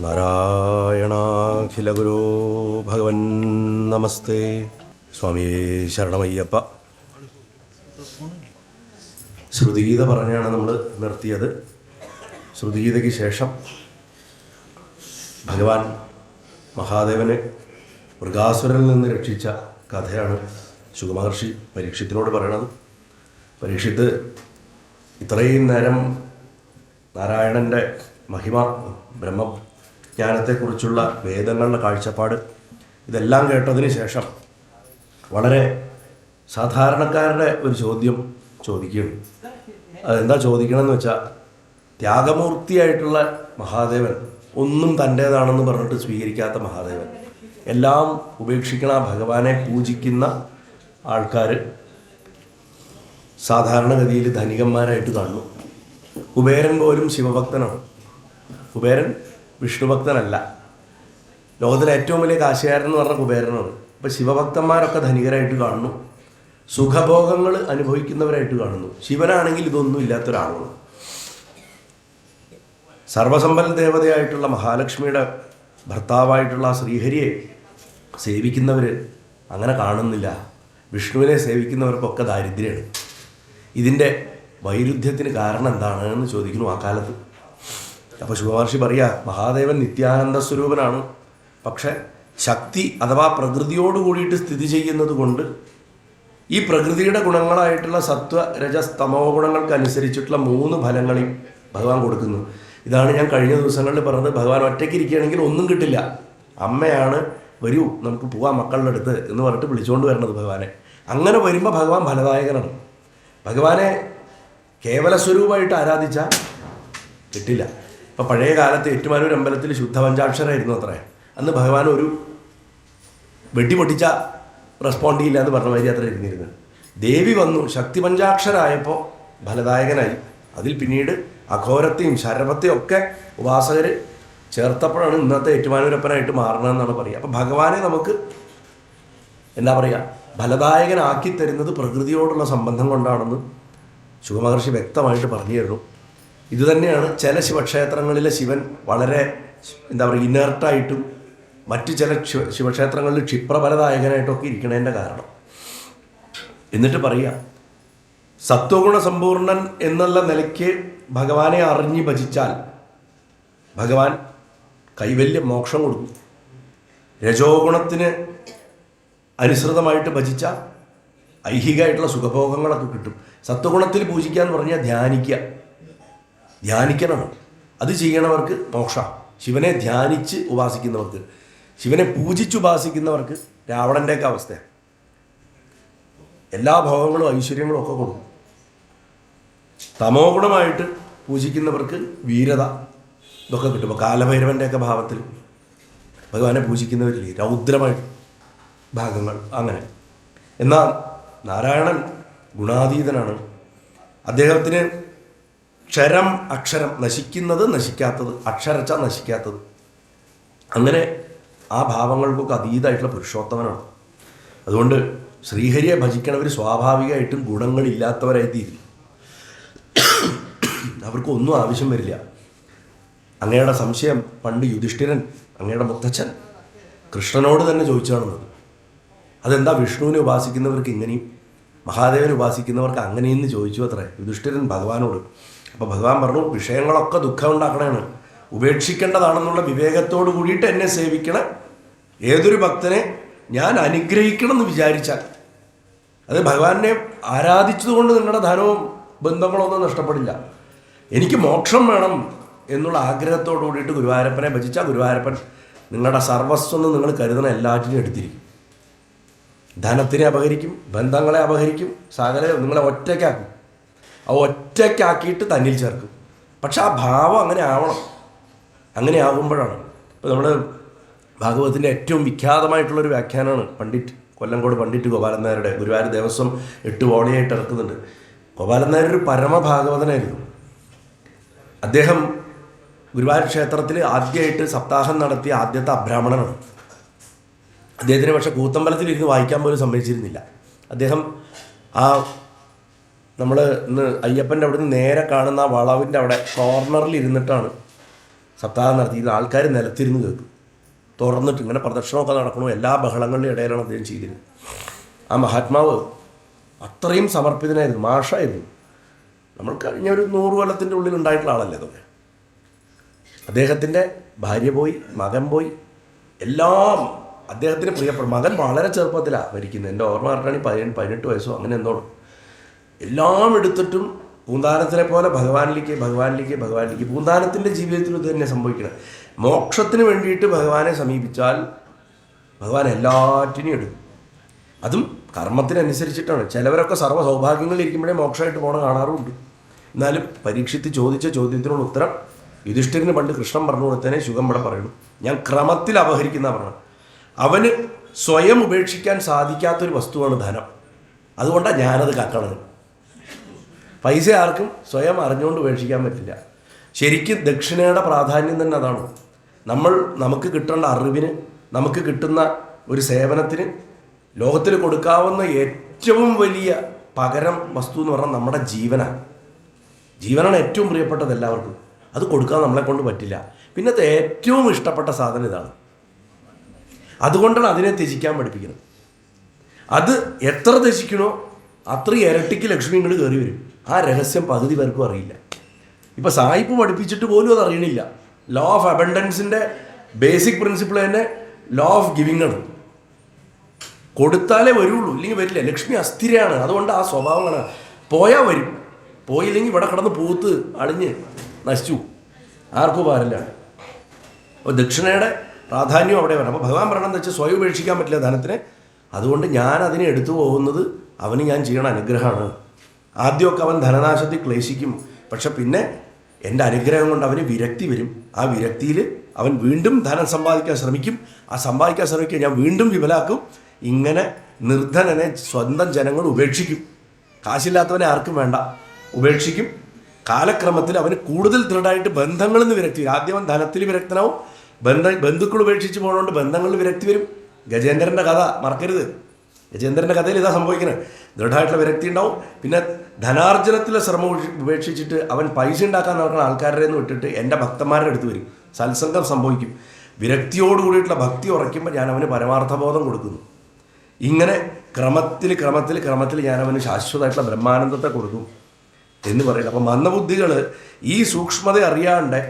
നാരായണാഖിലഗുരോ ഭഗവൻ നമസ്തേ. സ്വാമിയേ ശരണമയ്യപ്പ. ശ്രുതിഗീത പറഞ്ഞാണ് നമ്മൾ നിർത്തിയത്. ശ്രുതിഗീതയ്ക്ക് ശേഷം ഭഗവാൻ മഹാദേവനെ മൃഗാസുരനിൽ നിന്ന് രക്ഷിച്ച കഥയാണ് ശുകമഹർഷി പരീക്ഷത്തിനോട് പറയണത്. പരീക്ഷിത്ത് ഇത്രയും നേരം നാരായണൻ്റെ മഹിമ, ബ്രഹ്മജ്ഞാനത്തെക്കുറിച്ചുള്ള വേദങ്ങളുടെ കാഴ്ചപ്പാട് ഇതെല്ലാം കേട്ടതിന് ശേഷം വളരെ സാധാരണക്കാരുടെ ഒരു ചോദ്യം ചോദിക്കുകയാണ്. അതെന്താ ചോദിക്കണമെന്ന് വെച്ചാൽ, ത്യാഗമൂർത്തിയായിട്ടുള്ള മഹാദേവൻ, ഒന്നും തൻ്റേതാണെന്ന് പറഞ്ഞിട്ട് സ്വീകരിക്കാത്ത മഹാദേവൻ, എല്ലാം ഉപേക്ഷിക്കണ ഭഗവാനെ പൂജിക്കുന്ന ആൾക്കാർ സാധാരണഗതിയിൽ ധനികന്മാരായിട്ട് കാണുന്നു. കുബേരൻ പോലും ശിവഭക്തനാണ്. കുബേരൻ വിഷ്ണുഭക്തനല്ല. ലോകത്തിലെ ഏറ്റവും വലിയ കാശുകാരൻ എന്ന് പറഞ്ഞ കുബേരനാണ്. അപ്പോൾ ശിവഭക്തന്മാരൊക്കെ ധനികരായിട്ട് കാണുന്നു, സുഖഭോഗങ്ങൾ അനുഭവിക്കുന്നവരായിട്ട് കാണുന്നു. ശിവനാണെങ്കിൽ ഇതൊന്നും ഇല്ലാത്തൊരാളാണ്. സർവസമ്പൽ ദേവതയായിട്ടുള്ള മഹാലക്ഷ്മിയുടെ ഭർത്താവായിട്ടുള്ള ശ്രീഹരിയെ സേവിക്കുന്നവർ അങ്ങനെ കാണുന്നില്ല. വിഷ്ണുവിനെ സേവിക്കുന്നവർക്കൊക്കെ ദാരിദ്ര്യമാണ്. ഇതിൻ്റെ വൈരുദ്ധ്യത്തിന് കാരണം എന്താണ് എന്ന് ചോദിക്കുന്നു ആ കാലത്ത്. അപ്പോൾ ശുകമഹർഷി പറയുക, മഹാദേവൻ നിത്യാനന്ദ സ്വരൂപനാണ്. പക്ഷെ ശക്തി അഥവാ പ്രകൃതിയോട് കൂടിയിട്ട് സ്ഥിതി ചെയ്യുന്നത് കൊണ്ട് ഈ പ്രകൃതിയുടെ ഗുണങ്ങളായിട്ടുള്ള സത്വ രജസ് തമോ ഗുണങ്ങൾക്കനുസരിച്ചിട്ടുള്ള 3 ഫലങ്ങളെയും ഭഗവാൻ കൊടുക്കുന്നു. ഇതാണ് ഞാൻ കഴിഞ്ഞ ദിവസങ്ങളിൽ പറഞ്ഞത്. ഭഗവാൻ ഒറ്റയ്ക്ക് ഇരിക്കുകയാണെങ്കിൽ ഒന്നും കിട്ടില്ല. അമ്മയാണ്, വരൂ നമുക്ക് പോവാം മക്കളുടെ അടുത്ത് എന്ന് പറഞ്ഞിട്ട് വിളിച്ചുകൊണ്ട് വരണത് ഭഗവാനെ. അങ്ങനെ വരുമ്പോൾ ഭഗവാൻ ഫലദായകനാണ്. ഭഗവാനെ കേവല സ്വരൂപമായിട്ട് ആരാധിച്ചാൽ കിട്ടില്ല. ഇപ്പം പഴയ കാലത്ത് ഏറ്റുമാനൂർ അമ്പലത്തിൽ ശുദ്ധപഞ്ചാക്ഷരായിരുന്നു അത്രേ. അന്ന് ഭഗവാൻ ഒരു വെട്ടി പൊട്ടിച്ച റെസ്പോണ്ട് ചെയ്യില്ല എന്ന് പറഞ്ഞ മാതിരി അത്ര ഇരുന്നിരുന്നത്. ദേവി വന്നു ശക്തി പഞ്ചാക്ഷരായപ്പോൾ ഫലദായകനായി. അതിൽ പിന്നീട് അഘോരത്തെയും ശരഭത്തെയും ഒക്കെ ഉപാസകർ ചേർത്തപ്പോഴാണ് ഇന്നത്തെ ഏറ്റുമാനൂരപ്പനായിട്ട് മാറണമെന്നാണ് പറയുക. അപ്പം ഭഗവാനെ നമുക്ക് എന്താ പറയുക, ഫലദായകനാക്കി തരുന്നത് പ്രകൃതിയോടുള്ള സംബന്ധം കൊണ്ടാണെന്ന് ശുകമഹർഷി വ്യക്തമായിട്ട് പറഞ്ഞു തരുന്നു. ഇതുതന്നെയാണ് ചില ശിവക്ഷേത്രങ്ങളിലെ ശിവൻ വളരെ എന്താ പറയുക ഇനേർട്ടായിട്ടും മറ്റു ചില ശിവക്ഷേത്രങ്ങളിൽ ക്ഷിപ്രഫലദായകനായിട്ടൊക്കെ ഇരിക്കണതിൻ്റെ കാരണം. എന്നിട്ട് പറയുക, സത്വഗുണ സമ്പൂർണൻ എന്നുള്ള നിലയ്ക്ക് ഭഗവാനെ അറിഞ്ഞ് ഭജിച്ചാൽ ഭഗവാൻ കൈവല്യം മോക്ഷം കൊടുക്കും. രജോ ഗുണത്തിന് അനുസൃതമായിട്ട് ഭജിച്ചാൽ ഐഹികമായിട്ടുള്ള സുഖഭോഗങ്ങളൊക്കെ കിട്ടും. സത്വഗുണത്തിൽ പൂജിക്കുക എന്ന് പറഞ്ഞാൽ ധ്യാനിക്കണം. അത് ചെയ്യണവർക്ക് മോക്ഷ. ശിവനെ ധ്യാനിച്ച് ഉപാസിക്കുന്നവർക്ക്, ശിവനെ പൂജിച്ച് ഉപാസിക്കുന്നവർക്ക് രാവണൻ്റെയൊക്കെ അവസ്ഥയാണ്. എല്ലാ ഭോഗങ്ങളും ഐശ്വര്യങ്ങളും ഒക്കെ കൊടുക്കും. തമോ ഗുണമായിട്ട് പൂജിക്കുന്നവർക്ക് വീരത ഇതൊക്കെ കിട്ടും. ഇപ്പോൾ കാലഭൈരവൻ്റെയൊക്കെ ഭാവത്തിൽ ഭഗവാനെ പൂജിക്കുന്നവരില്ലേ രൗദ്രമായിട്ട് ഭാഗങ്ങൾ അങ്ങനെ. എന്നാൽ നാരായണൻ ഗുണാതീതനാണ്. അദ്ദേഹത്തിന് ക്ഷരം അക്ഷരം, നശിക്കുന്നത് നശിക്കാത്തത്, അക്ഷരച്ച നശിക്കാത്തത്, അങ്ങനെ ആ ഭാവങ്ങൾക്കൊക്കെ അതീതമായിട്ടുള്ള പുരുഷോത്തമനാണ്. അതുകൊണ്ട് ശ്രീഹരിയെ ഭജിക്കണവർ സ്വാഭാവികമായിട്ടും ഗുണങ്ങളില്ലാത്തവരായി തീരും. അവർക്കൊന്നും ആവശ്യം വരില്ല. അങ്ങയുടെ സംശയം പണ്ട് യുധിഷ്ഠിരൻ, അങ്ങയുടെ മുത്തച്ഛൻ കൃഷ്ണനോട് തന്നെ ചോദിച്ചാണെന്നത്. അതെന്താ വിഷ്ണുവിനെ ഉപാസിക്കുന്നവർക്ക് ഇങ്ങനെയും മഹാദേവനെ ഉപാസിക്കുന്നവർക്ക് അങ്ങനെയെന്ന് ചോദിച്ചു അത്രേ യുധിഷ്ഠിരൻ ഭഗവാനോട്. അപ്പോൾ ഭഗവാൻ പറഞ്ഞു, വിഷയങ്ങളൊക്കെ ദുഃഖം ഉണ്ടാക്കണതാണ്, ഉപേക്ഷിക്കേണ്ടതാണെന്നുള്ള വിവേകത്തോട് കൂടിയിട്ട് എന്നെ സേവിക്കണ ഏതൊരു ഭക്തനെ ഞാൻ അനുഗ്രഹിക്കണം എന്ന് വിചാരിച്ചാൽ, അത് ഭഗവാനെ ആരാധിച്ചതുകൊണ്ട് നിങ്ങളുടെ ധനവും ബന്ധങ്ങളൊന്നും നഷ്ടപ്പെടില്ല. എനിക്ക് മോക്ഷം വേണം എന്നുള്ള ആഗ്രഹത്തോടു കൂടിയിട്ട് ഗുരുവായൂരപ്പനെ ഭജിച്ചാൽ ഗുരുവായൂരപ്പൻ നിങ്ങളുടെ സർവസ്വം നിങ്ങൾ കരുതണ എല്ലാറ്റിനും എടുത്തിരിക്കും. ധനത്തിനെ അപഹരിക്കും, ബന്ധങ്ങളെ അപഹരിക്കും, സകല നിങ്ങളെ ഒറ്റയ്ക്കാക്കും. ആ ഒറ്റയ്ക്കാക്കിയിട്ട് തന്നിൽ ചേർക്കും. പക്ഷെ ആ ഭാവം അങ്ങനെ ആവണം. അങ്ങനെ ആകുമ്പോഴാണ്. ഇപ്പോൾ നമ്മൾ ഭാഗവതത്തിൻ്റെ ഏറ്റവും വിഖ്യാതമായിട്ടുള്ളൊരു വ്യാഖ്യാനമാണ് കൊല്ലങ്കോട് പണ്ഡിറ്റ് ഗോപാലൻ നായരുടെ. ഗുരുവായൂർ ദേവസ്വം 8 വോളിയായിട്ട് ഇറക്കുന്നുണ്ട്. ഗോപാലൻ നായർ ഒരു പരമഭാഗവതനായിരുന്നു. അദ്ദേഹം ഗുരുവായൂർ ക്ഷേത്രത്തിൽ ആദ്യമായിട്ട് സപ്താഹം നടത്തിയ ആദ്യത്തെ അബ്രാഹ്മണനാണ്. അദ്ദേഹത്തിന് പക്ഷേ കൂത്തമ്പലത്തിലിരുന്ന് വായിക്കാൻ പോലും സമ്മതിച്ചിരുന്നില്ല. അദ്ദേഹം ആ നമ്മൾ ഇന്ന് അയ്യപ്പൻ്റെ അവിടെ നിന്ന് നേരെ കാണുന്ന ആ വളവിൻ്റെ അവിടെ കോർണറിൽ ഇരുന്നിട്ടാണ് സപ്താഹം നടത്തിയിരുന്ന ആൾക്കാർ നിലത്തിരുന്ന് കേൾക്കും, തുറന്നിട്ട് ഇങ്ങനെ പ്രദക്ഷിണമൊക്കെ നടക്കണു. എല്ലാ ബഹളങ്ങളുടെ ഇടയിലാണ് അദ്ദേഹം ചെയ്തിരുന്നത്. ആ മഹാത്മാവ് അത്രയും സമർപ്പിതനായിരുന്നു, മാഷായിരുന്നു. നമ്മൾ കഴിഞ്ഞ ഒരു 100 കൊല്ലത്തിൻ്റെ ഉള്ളിൽ ഉണ്ടായിട്ടുള്ള ആളല്ലേ ഇതൊക്കെ. അദ്ദേഹത്തിൻ്റെ ഭാര്യ പോയി, മകൻ പോയി, എല്ലാം അദ്ദേഹത്തിന് പ്രിയപ്പെട്ട. മകൻ വളരെ ചെറുപ്പത്തിലാണ് മരിക്കുന്നത്. എൻ്റെ ഓർമ്മ പറഞ്ഞാണെങ്കിൽ 18 വയസ്സോ അങ്ങനെ എന്തോ. എല്ലാം എടുത്തിട്ടും പൂന്താനത്തിനെ പോലെ ഭഗവാനിലേക്ക്. പൂന്താനത്തിൻ്റെ ജീവിതത്തിൽ ഇത് തന്നെ സംഭവിക്കണം. മോക്ഷത്തിന് വേണ്ടിയിട്ട് ഭഗവാനെ സമീപിച്ചാൽ ഭഗവാൻ എല്ലാറ്റിനും എടുക്കും. അതും കർമ്മത്തിനനുസരിച്ചിട്ടാണ്. ചിലവരൊക്കെ സർവ്വ സൗഭാഗ്യങ്ങളിലിരിക്കുമ്പോഴേ മോക്ഷമായിട്ട് പോകണം കാണാറുമുണ്ട്. എന്നാലും പരീക്ഷിച്ച് ചോദിച്ച ചോദ്യത്തിനുള്ള ഉത്തരം യുധിഷ്ഠിരന് പണ്ട് കൃഷ്ണൻ പറഞ്ഞു കൊടുത്തതിനെ ശുഗം ഇവിടെ പറയുന്നു. ഞാൻ ക്രമത്തിൽ അപഹരിക്കുന്ന പറഞ്ഞു. അവന് സ്വയം ഉപേക്ഷിക്കാൻ സാധിക്കാത്തൊരു വസ്തുവാണ് ധനം. അതുകൊണ്ടാണ് ഞാനത് കാക്കണത്. പൈസ ആർക്കും സ്വയം അറിഞ്ഞുകൊണ്ട് ഉപേക്ഷിക്കാൻ പറ്റില്ല. ശരിക്കും ദക്ഷിണയുടെ പ്രാധാന്യം തന്നെ അതാണ്. നമുക്ക് കിട്ടേണ്ട അറിവിന്, നമുക്ക് കിട്ടുന്ന ഒരു സേവനത്തിന് ലോകത്തിൽ കൊടുക്കാവുന്ന ഏറ്റവും വലിയ പകരം വസ്തു എന്ന് പറഞ്ഞാൽ നമ്മുടെ ജീവനാണ് ഏറ്റവും പ്രിയപ്പെട്ടത് എല്ലാവർക്കും. അത് കൊടുക്കാൻ നമ്മളെ കൊണ്ട് പറ്റില്ല. പിന്നത്തെ ഏറ്റവും ഇഷ്ടപ്പെട്ട സാധനം ഇതാണ്. അതുകൊണ്ടാണ് അതിനെ ത്യജിക്കാൻ പഠിപ്പിക്കുന്നത്. അത് എത്ര ത്യജിക്കണോ അത്രയും ഇരട്ടിക്ക് ലക്ഷ്മി ഇങ്ങോട്ട് കയറി വരും. ആ രഹസ്യം പകുതി പേർക്കും അറിയില്ല. ഇപ്പം സായിപ്പ് പഠിപ്പിച്ചിട്ട് പോലും അത് അറിയണില്ല. ലോ ഓഫ് അബണ്ടൻസിൻ്റെ ബേസിക് പ്രിൻസിപ്പിൾ തന്നെ ലോ ഓഫ് ഗിവിംഗ് ആണ്. കൊടുത്താലേ വരുള്ളൂ, ഇല്ലെങ്കിൽ വരില്ല. ലക്ഷ്മി അസ്ഥിരയാണ്. അതുകൊണ്ട് ആ സ്വഭാവങ്ങളാണ്. പോയാൽ വരും, പോയില്ലെങ്കിൽ ഇവിടെ കിടന്ന് പൂത്ത് അളിഞ്ഞ് നശിച്ചു, ആർക്കും പാരില്ല. അപ്പോൾ ദക്ഷിണയുടെ പ്രാധാന്യം അവിടെ വരണം. അപ്പോൾ ഭഗവാൻ പറയണമെന്ന് വെച്ചാൽ സ്വയം ഉപേക്ഷിക്കാൻ പറ്റില്ല ധനത്തിന്. അതുകൊണ്ട് ഞാൻ അതിനെ എടുത്തു പോകുന്നത് അവന് ഞാൻ ചെയ്യണ അനുഗ്രഹമാണ്. ആദ്യമൊക്കെ അവൻ ധനനാശത്തിൽ ക്ലേശിക്കും, പക്ഷെ പിന്നെ എൻ്റെ അനുഗ്രഹം കൊണ്ട് അവന് വിരക്തി വരും. ആ വിരക്തിയിൽ അവൻ വീണ്ടും ധനം സമ്പാദിക്കാൻ ശ്രമിക്കും. ആ സമ്പാദിക്കാൻ ശ്രമിക്കുക ഞാൻ വീണ്ടും വിപലാക്കും. ഇങ്ങനെ നിർധനനെ സ്വന്തം ജനങ്ങൾ ഉപേക്ഷിക്കും. കാശില്ലാത്തവനെ ആർക്കും വേണ്ട, ഉപേക്ഷിക്കും. കാലക്രമത്തിൽ അവന് കൂടുതൽ ദൃഢമായിട്ട് ബന്ധങ്ങളിൽ നിന്ന് വിരക്തി വരും. ആദ്യം അവൻ ധനത്തിൽ വിരക്തനാവും, ബന്ധുക്കൾ ഉപേക്ഷിച്ച് പോകുന്നതുകൊണ്ട് ബന്ധങ്ങളിൽ വിരക്തി വരും. ഗജേന്ദ്രൻ്റെ കഥ മറക്കരുത്. ഗജേന്ദ്രൻ്റെ കഥയിൽ ഇതാ സംഭവിക്കുന്നത്. ദൃഢമായിട്ടുള്ള വിരക്തി ഉണ്ടാവും. പിന്നെ ധനാർജനത്തിലെ ശ്രമം ഉപേക്ഷിച്ചിട്ട് അവൻ പൈസ ഉണ്ടാക്കാൻ നടക്കുന്ന ആൾക്കാരുടെ നിന്ന് വിട്ടിട്ട് എൻ്റെ ഭക്തന്മാരുടെ അടുത്ത് വരും. സത്സംഗം സംഭവിക്കും. വിരക്തിയോടുകൂടിയിട്ടുള്ള ഭക്തി ഉറയ്ക്കുമ്പോൾ ഞാൻ അവന് പരമാർത്ഥബോധം കൊടുക്കുന്നു. ഇങ്ങനെ ക്രമത്തിൽ ഞാൻ അവന് ശാശ്വതമായിട്ടുള്ള ബ്രഹ്മാനന്ദത്തെ കൊടുക്കും എന്ന് പറയുന്നത്. അപ്പം മന്ദബുദ്ധികൾ ഈ സൂക്ഷ്മത അറിയാണ്ട്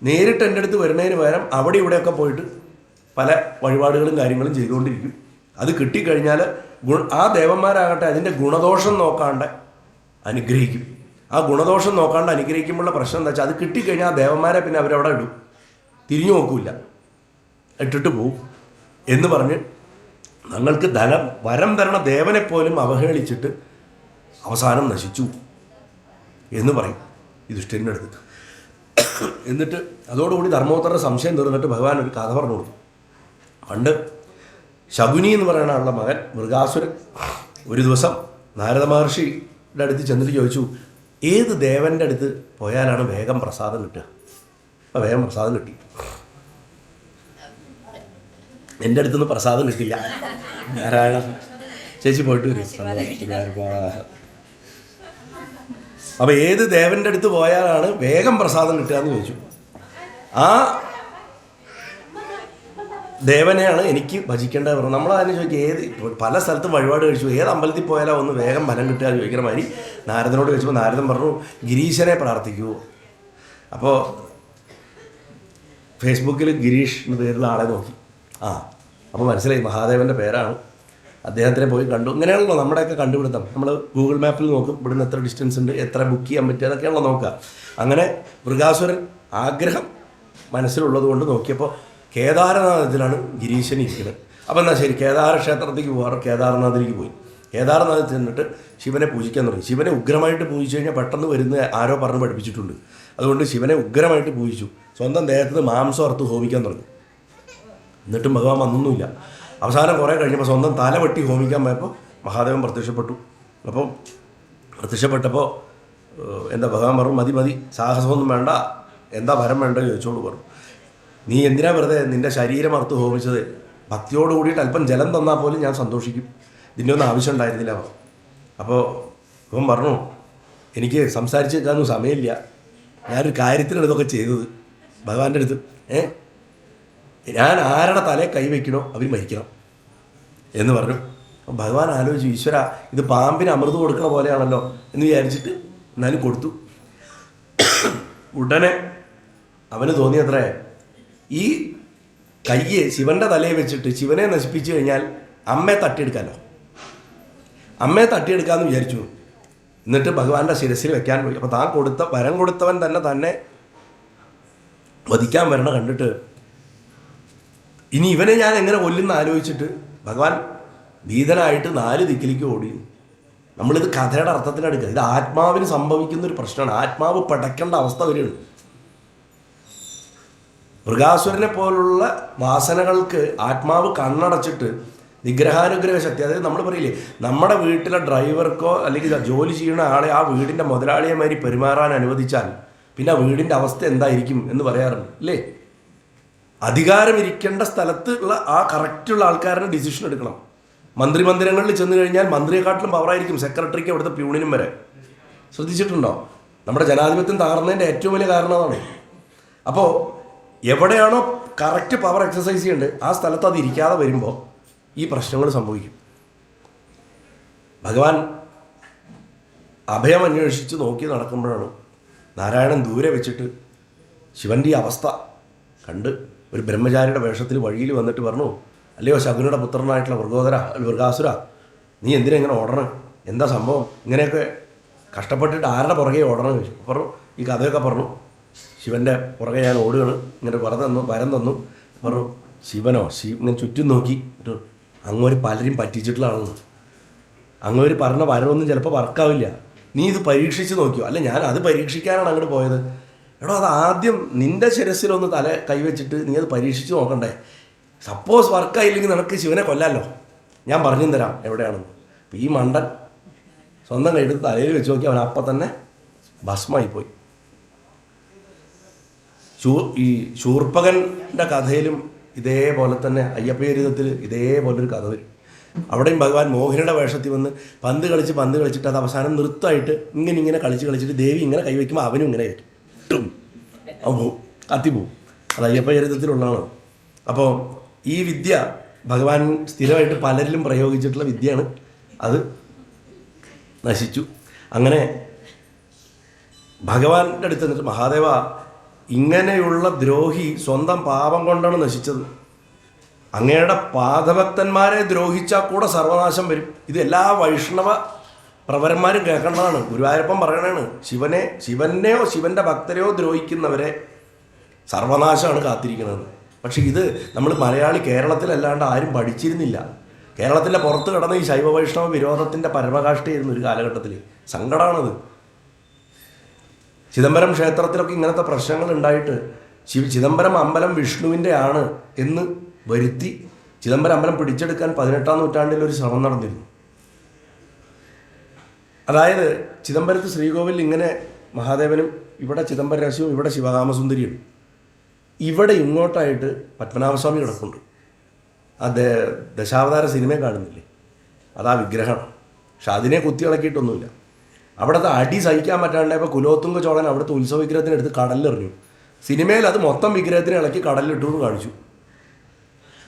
നേരിട്ട് എൻ്റെ അടുത്ത് വരുന്നതിന് പകരം അവിടെ ഇവിടെയൊക്കെ പോയിട്ട് പല വഴിപാടുകളും കാര്യങ്ങളും ചെയ്തുകൊണ്ടിരിക്കും. അത് കിട്ടിക്കഴിഞ്ഞാൽ ആ ദേവന്മാരാകട്ടെ അതിൻ്റെ ഗുണദോഷം നോക്കാണ്ട് അനുഗ്രഹിക്കും. ആ ഗുണദോഷം നോക്കാണ്ട് അനുഗ്രഹിക്കുമ്പോഴുള്ള പ്രശ്നം എന്താ വെച്ചാൽ അത് കിട്ടിക്കഴിഞ്ഞാൽ ആ ദേവന്മാരെ പിന്നെ അവരവിടെ ഇടും, തിരിഞ്ഞു നോക്കൂല, ഇട്ടിട്ട് പോവും എന്ന് പറഞ്ഞ് ഞങ്ങൾക്ക് വരം തരണ ദേവനെപ്പോലും അവഹേളിച്ചിട്ട് അവസാനം നശിച്ചു എന്ന് പറയും യുധിഷ്ഠിരൻ്റെ അടുത്ത്. എന്നിട്ട് അതോടുകൂടി ധർമ്മോത്തരുടെ സംശയം തീർന്നിട്ട് ഭഗവാൻ ഒരു കഥ പറഞ്ഞു കൊടുത്തു. പണ്ട് ശകുനി എന്ന് പറയുന്ന ആളുടെ മകൻ മൃഗാസുരൻ ഒരു ദിവസം നാരദ മഹർഷിയുടെ അടുത്ത് ചെന്നിട്ട് ചോദിച്ചു, ഏത് ദേവൻ്റെ അടുത്ത് പോയാലാണ് വേഗം പ്രസാദം കിട്ടുക? അപ്പം വേഗം പ്രസാദം കിട്ടി. എൻ്റെ അടുത്തുനിന്ന് പ്രസാദം കിട്ടില്ല. നാരായണ ചേച്ചി പോയിട്ട് വരും. അപ്പം ഏത് ദേവൻ്റെ അടുത്ത് പോയാലാണ് വേഗം പ്രസാദം കിട്ടുക എന്ന് ചോദിച്ചു. ആ ദേവനെയാണ് എനിക്ക് ഭജിക്കേണ്ടത് പറഞ്ഞു. നമ്മളതിനെ ചോദിക്കുക, പല സ്ഥലത്തും വഴിപാട് കഴിച്ചു, ഏത് അമ്പലത്തിൽ പോയാലോ ഒന്ന് വേഗം ഫലം കിട്ടുക എന്ന് ചോദിക്കുന്ന മാതിരി നാരദനോട് ചോദിച്ചപ്പോൾ നാരദൻ പറഞ്ഞു, ഗിരീശനെ പ്രാർത്ഥിക്കൂ. അപ്പോൾ ഫേസ്ബുക്കിൽ ഗിരീഷ് എന്ന പേരുള്ള ആളെ നോക്കി. അപ്പോൾ മനസ്സിലായി മഹാദേവൻ്റെ പേരാണ്. അദ്ദേഹത്തിനെ പോയി കണ്ടു. ഇങ്ങനെയാണല്ലോ നമ്മുടെയൊക്കെ കണ്ടുപിടുത്തം. നമ്മൾ ഗൂഗിൾ മാപ്പിൽ നോക്കും, ഇവിടുന്ന് എത്ര ഡിസ്റ്റൻസ് ഉണ്ട്, എത്ര ബുക്ക് ചെയ്യാൻ പറ്റുക, അതൊക്കെയാണല്ലോ നോക്കുക. അങ്ങനെ മൃഗാസുരൻ ആഗ്രഹം മനസ്സിലുള്ളത് കൊണ്ട് നോക്കിയപ്പോൾ കേദാരനാഥത്തിലാണ് ഗിരീശൻ ഇരിക്കുന്നത്. അപ്പോൾ എന്നാൽ ശരി, കേദാര ക്ഷേത്രത്തിലേക്ക് പോകാറ് കേദാർനാഥിലേക്ക് പോയി. കേദാർനാഥിൽ ചെന്നിട്ട് ശിവനെ പൂജിക്കാൻ തുടങ്ങി. ശിവനെ ഉഗ്രമായിട്ട് പൂജിച്ചു കഴിഞ്ഞാൽ പെട്ടെന്ന് വരുന്ന ആരോ പറഞ്ഞ് പഠിപ്പിച്ചിട്ടുണ്ട്. അതുകൊണ്ട് ശിവനെ ഉഗ്രമായിട്ട് പൂജിച്ചു. സ്വന്തം ദേഹത്ത് മാംസം അറുത്ത് ഹോമിക്കാൻ തുടങ്ങി. എന്നിട്ടും ഭഗവാൻ വന്നൊന്നുമില്ല. അവസാനം കുറേ കഴിഞ്ഞപ്പോൾ സ്വന്തം തല വെട്ടി ഹോമിക്കാൻ പോയപ്പോൾ മഹാദേവൻ പ്രത്യക്ഷപ്പെട്ടു. അപ്പം പ്രത്യക്ഷപ്പെട്ടപ്പോൾ എന്താ ഭഗവാൻ പറഞ്ഞു, മതി സാഹസമൊന്നും വേണ്ട, എന്താ വരം വേണ്ട ചോദിച്ചോളൂ പറഞ്ഞു. നീ എന്തിനാ വെറുതെ നിൻ്റെ ശരീരം അറുത്ത് ഹോമിച്ചത്? ഭക്തിയോട് കൂടിയിട്ട് അല്പം ജലം തന്നാൽ പോലും ഞാൻ സന്തോഷിക്കും, ഇതിൻ്റെ ഒന്നും ആവശ്യം ഉണ്ടായിരുന്നില്ല. അപ്പോൾ ഇവൻ പറഞ്ഞു, എനിക്ക് സംസാരിച്ച് നിൽക്കാനൊന്നും സമയമില്ല, ഞാനൊരു കാര്യത്തിനാണ് ഇതൊക്കെ ചെയ്തത്. ഭഗവാന്റെ അടുത്ത്. ഞാൻ ആരുടെ തലയെ കൈവയ്ക്കണോ അവർ മരിക്കണം എന്ന് പറഞ്ഞു. അപ്പം ഭഗവാൻ ആലോചിച്ചു, ഈശ്വര ഇത് പാമ്പിന് അമൃത് കൊടുക്കണ പോലെയാണല്ലോ എന്ന് വിചാരിച്ചിട്ട് എന്നാലും കൊടുത്തു. ഉടനെ അവന് തോന്നിയത്രേ, ഈ കയ്യെ ശിവന്റെ തലയെ വെച്ചിട്ട് ശിവനെ നശിപ്പിച്ചു കഴിഞ്ഞാൽ അമ്മയെ തട്ടിയെടുക്കാമല്ലോ, അമ്മയെ തട്ടിയെടുക്കാമെന്ന് വിചാരിച്ചു. എന്നിട്ട് ഭഗവാന്റെ ശിരസിൽ വെക്കാൻ പോയി. അപ്പോൾ വരം കൊടുത്തവൻ തന്നെ വധിക്കാൻ വരണ കണ്ടിട്ട് ഇനി ഇവനെ ഞാൻ എങ്ങനെ കൊല്ലുന്ന ആലോചിച്ചിട്ട് ഭഗവാൻ ഭീതനായിട്ട് 4 ദിക്കിലേക്ക് ഓടി. നമ്മളിത് കഥയുടെ അർത്ഥത്തിലെടുക്കുക, ഇത് ആത്മാവിന് സംഭവിക്കുന്നൊരു പ്രശ്നമാണ്. ആത്മാവ് പടക്കേണ്ട അവസ്ഥ വരികയാണ്. മൃഗാസുരനെ പോലുള്ള വാസനകൾക്ക് ആത്മാവ് കണ്ണടച്ചിട്ട് നിഗ്രഹാനുഗ്രഹ ശക്തി, അതായത് നമ്മൾ പറയില്ലേ, നമ്മുടെ വീട്ടിലെ ഡ്രൈവർക്കോ അല്ലെങ്കിൽ ജോലി ചെയ്യുന്ന ആളെ ആ വീടിൻ്റെ മുതലാളിയെമാരി പെരുമാറാൻ അനുവദിച്ചാൽ പിന്നെ ആ വീടിൻ്റെ അവസ്ഥ എന്തായിരിക്കും എന്ന് പറയാറുണ്ട് അല്ലേ? അധികാരം ഇരിക്കേണ്ട സ്ഥലത്ത് ഉള്ള ആ കറക്റ്റുള്ള ആൾക്കാരന് ഡിസിഷൻ എടുക്കണം. മന്ത്രിമന്ദിരങ്ങളിൽ ചെന്ന് കഴിഞ്ഞാൽ മന്ത്രിയെക്കാട്ടിലും പവറായിരിക്കും സെക്രട്ടറിക്ക്, അവിടുത്തെ പ്യൂണിനും വരെ. ശ്രദ്ധിച്ചിട്ടുണ്ടോ? നമ്മുടെ ജനാധിപത്യം തകർന്നതിൻ്റെ ഏറ്റവും വലിയ കാരണം അതാണ്. അപ്പോൾ എവിടെയാണോ കറക്റ്റ് പവർ എക്സസൈസ് ചെയ്യേണ്ടത് ആ സ്ഥലത്ത് അത് ഇരിക്കാതെ വരുമ്പോൾ ഈ പ്രശ്നങ്ങൾ സംഭവിക്കും. ഭഗവാൻ അഭയം അന്വേഷിച്ച് നോക്കി നടക്കുമ്പോഴാണ് നാരായണൻ ദൂരെ വെച്ചിട്ട് ശിവൻ്റെ ഈ അവസ്ഥ കണ്ട് ഒരു ബ്രഹ്മചാരിയുടെ വേഷത്തിൽ വഴിയിൽ വന്നിട്ട് പറഞ്ഞു, അല്ലയോ ശകുനിയുടെ പുത്രനായിട്ടുള്ള മൃഗാസുര, നീ എന്തിനാ ഇങ്ങനെ ഓടണം? എന്താ സംഭവം? ഇങ്ങനെയൊക്കെ കഷ്ടപ്പെട്ടിട്ട് ആരുടെ പുറകെ ഓടണം ചോദിച്ചു. പറഞ്ഞു, ഈ കഥയൊക്കെ പറഞ്ഞു. ശിവൻ്റെ പുറകെ ഞാൻ ഓടുകയാണ്, ഇങ്ങനെ വരം തന്നു. പറഞ്ഞു, ശിവനോ? ഇങ്ങനെ ചുറ്റും നോക്കി, അങ്ങോട്ട് പലരും പറ്റിച്ചിട്ടുള്ള ആളെന്ന്. അങ്ങോട്ട് പറഞ്ഞ വരമൊന്നും ചിലപ്പോൾ വർക്കാവില്ല, നീ ഇത് പരീക്ഷിച്ച് നോക്കിയോ? അല്ല, ഞാൻ അത് പരീക്ഷിക്കാനാണ് അങ്ങോട്ട് പോയത്. എടോ, അത് ആദ്യം നിൻ്റെ ശിരസിലൊന്ന് തല കൈവച്ചിട്ട് നീ അത് പരീക്ഷിച്ച് നോക്കണ്ടേ? സപ്പോസ് വർക്കായില്ലെങ്കിൽ നിനക്ക് ശിവനെ കൊല്ലാമല്ലോ, ഞാൻ പറഞ്ഞു തരാം എവിടെയാണെന്ന്. അപ്പം ഈ മണ്ടൻ സ്വന്തം കൈയെടുത്ത് തലയിൽ വെച്ച് നോക്കി, അവൻ അപ്പം തന്നെ ഭസ്മമായിപ്പോയി. ഈ ശൂർപ്പകൻ്റെ കഥയിലും ഇതേപോലെ തന്നെ അയ്യപ്പചരിതത്തിൽ ഇതേപോലൊരു കഥ വരും. അവിടെയും ഭഗവാൻ മോഹിനിയുടെ വേഷത്തിൽ വന്ന് പന്ത് കളിച്ചിട്ട് അത് അവസാനം നൃത്തമായിട്ട് ഇങ്ങനെ കളിച്ചിട്ട് ദേവി ഇങ്ങനെ കൈവയ്ക്കുമ്പോൾ അവനും ഇങ്ങനെ ഇട്ടും അവൻ പോവും, കത്തിപ്പോവും. അത് അയ്യപ്പചരിതത്തിലുള്ളതാണ്. അപ്പോൾ ഈ വിദ്യ ഭഗവാൻ സ്ഥിരമായിട്ട് പലരിലും പ്രയോഗിച്ചിട്ടുള്ള വിദ്യയാണ്. അത് നശിച്ചു. അങ്ങനെ ഭഗവാന്റെ അടുത്ത് നിന്നിട്ട്, മഹാദേവ, ഇങ്ങനെയുള്ള ദ്രോഹി സ്വന്തം പാപം കൊണ്ടാണ് നശിച്ചത്. അങ്ങയുടെ പാദഭക്തന്മാരെ ദ്രോഹിച്ചാൽ കൂടെ സർവനാശം വരും. ഇത് എല്ലാ വൈഷ്ണവ പ്രവരന്മാരും കേൾക്കേണ്ടതാണ്. ഗുരുവായൂരപ്പൻ പറയണതാണ്, ശിവനെയോ ശിവന്റെ ഭക്തരെയോ ദ്രോഹിക്കുന്നവരെ സർവനാശമാണ് കാത്തിരിക്കുന്നത്. പക്ഷെ ഇത് നമ്മൾ മലയാളി കേരളത്തിലല്ലാണ്ട് ആരും പഠിച്ചിരുന്നില്ല. കേരളത്തിൻ്റെ പുറത്ത് കിടന്ന ഈ ശൈവ വൈഷ്ണവ വിരോധത്തിൻ്റെ പരമകാഷ്ഠയായിരുന്നു ഒരു കാലഘട്ടത്തിൽ. സങ്കടമാണത്. ചിദംബരം ക്ഷേത്രത്തിലൊക്കെ ഇങ്ങനത്തെ പ്രശ്നങ്ങൾ ഉണ്ടായിട്ട് ചിദംബരം അമ്പലം വിഷ്ണുവിൻ്റെ ആണ് എന്ന് വരുത്തി ചിദംബരം അമ്പലം പിടിച്ചെടുക്കാൻ 18-ാം നൂറ്റാണ്ടിൽ ഒരു ശ്രമം നടന്നിരുന്നു. അതായത് ചിദംബരത്ത് ശ്രീകോവിൽ ഇങ്ങനെ മഹാദേവനും ഇവിടെ ചിദംബര രഹസ്യവും ഇവിടെ ശിവകാമസുന്ദരിയും, ഇവിടെ ഇങ്ങോട്ടായിട്ട് പത്മനാഭസ്വാമി കിടപ്പുണ്ട്. ആ ദശാവതാര സിനിമയെ കാണുന്നില്ലേ, അതാ വിഗ്രഹം. പക്ഷെ അതിനെ കുത്തി ഇളക്കിയിട്ടൊന്നുമില്ല. അവിടുത്തെ അടി സഹിക്കാൻ പറ്റാണ്ടായപ്പോൾ കുലോത്തുംഗ ചോളൻ അവിടുത്തെ ഉത്സവ വിഗ്രഹത്തിനെടുത്ത് കടലിലെറിഞ്ഞു. സിനിമയിൽ അത് മൊത്തം വിഗ്രഹത്തിനെ ഇളക്കി കടലിലിട്ടു എന്ന് കാണിച്ചു.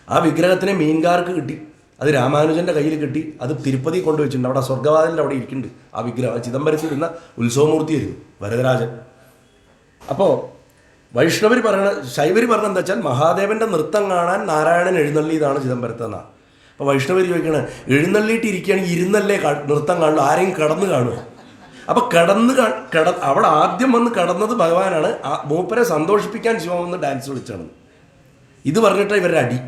ആ വിഗ്രഹത്തിനെ മീൻകാർക്ക് കിട്ടി, അത് രാമാനുജൻ്റെ കയ്യിൽ കിട്ടി, അത് തിരുപ്പതി കൊണ്ടുവച്ചിട്ടുണ്ട്. അവിടെ സ്വർഗ്ഗവാതിലിൻ്റെ അവിടെ ഇരിക്കുന്നുണ്ട് ആ വിഗ്രഹം. ചിദംബരത്തിലിരുന്ന ഉത്സവമൂർത്തിയായിരുന്നു വരദരാജൻ. അപ്പോൾ വൈഷ്ണവർ ശൈവർ പറഞ്ഞ എന്താ വെച്ചാൽ മഹാദേവൻ്റെ നൃത്തം കാണാൻ നാരായണൻ എഴുന്നള്ളിയതാണ് ചിദംബരത്തെന്നാണ്. അപ്പോൾ വൈഷ്ണവർ ചോദിക്കണേ, എഴുന്നള്ളിയിട്ടിരിക്കുകയാണെങ്കിൽ ഇരുന്നല്ലേ നൃത്തം കാണുള്ളൂ, ആരെയും കടന്ന് കാണുക? അപ്പോൾ അവിടെ ആദ്യം വന്ന് കടന്നത് ഭഗവാനാണ്. മൂപ്പരെ സന്തോഷിപ്പിക്കാൻ ശിവൻ വന്ന് ഡാൻസ് കളിച്ചാണ്. ഇത് പറഞ്ഞിട്ട് ഇവരുടെ അടി.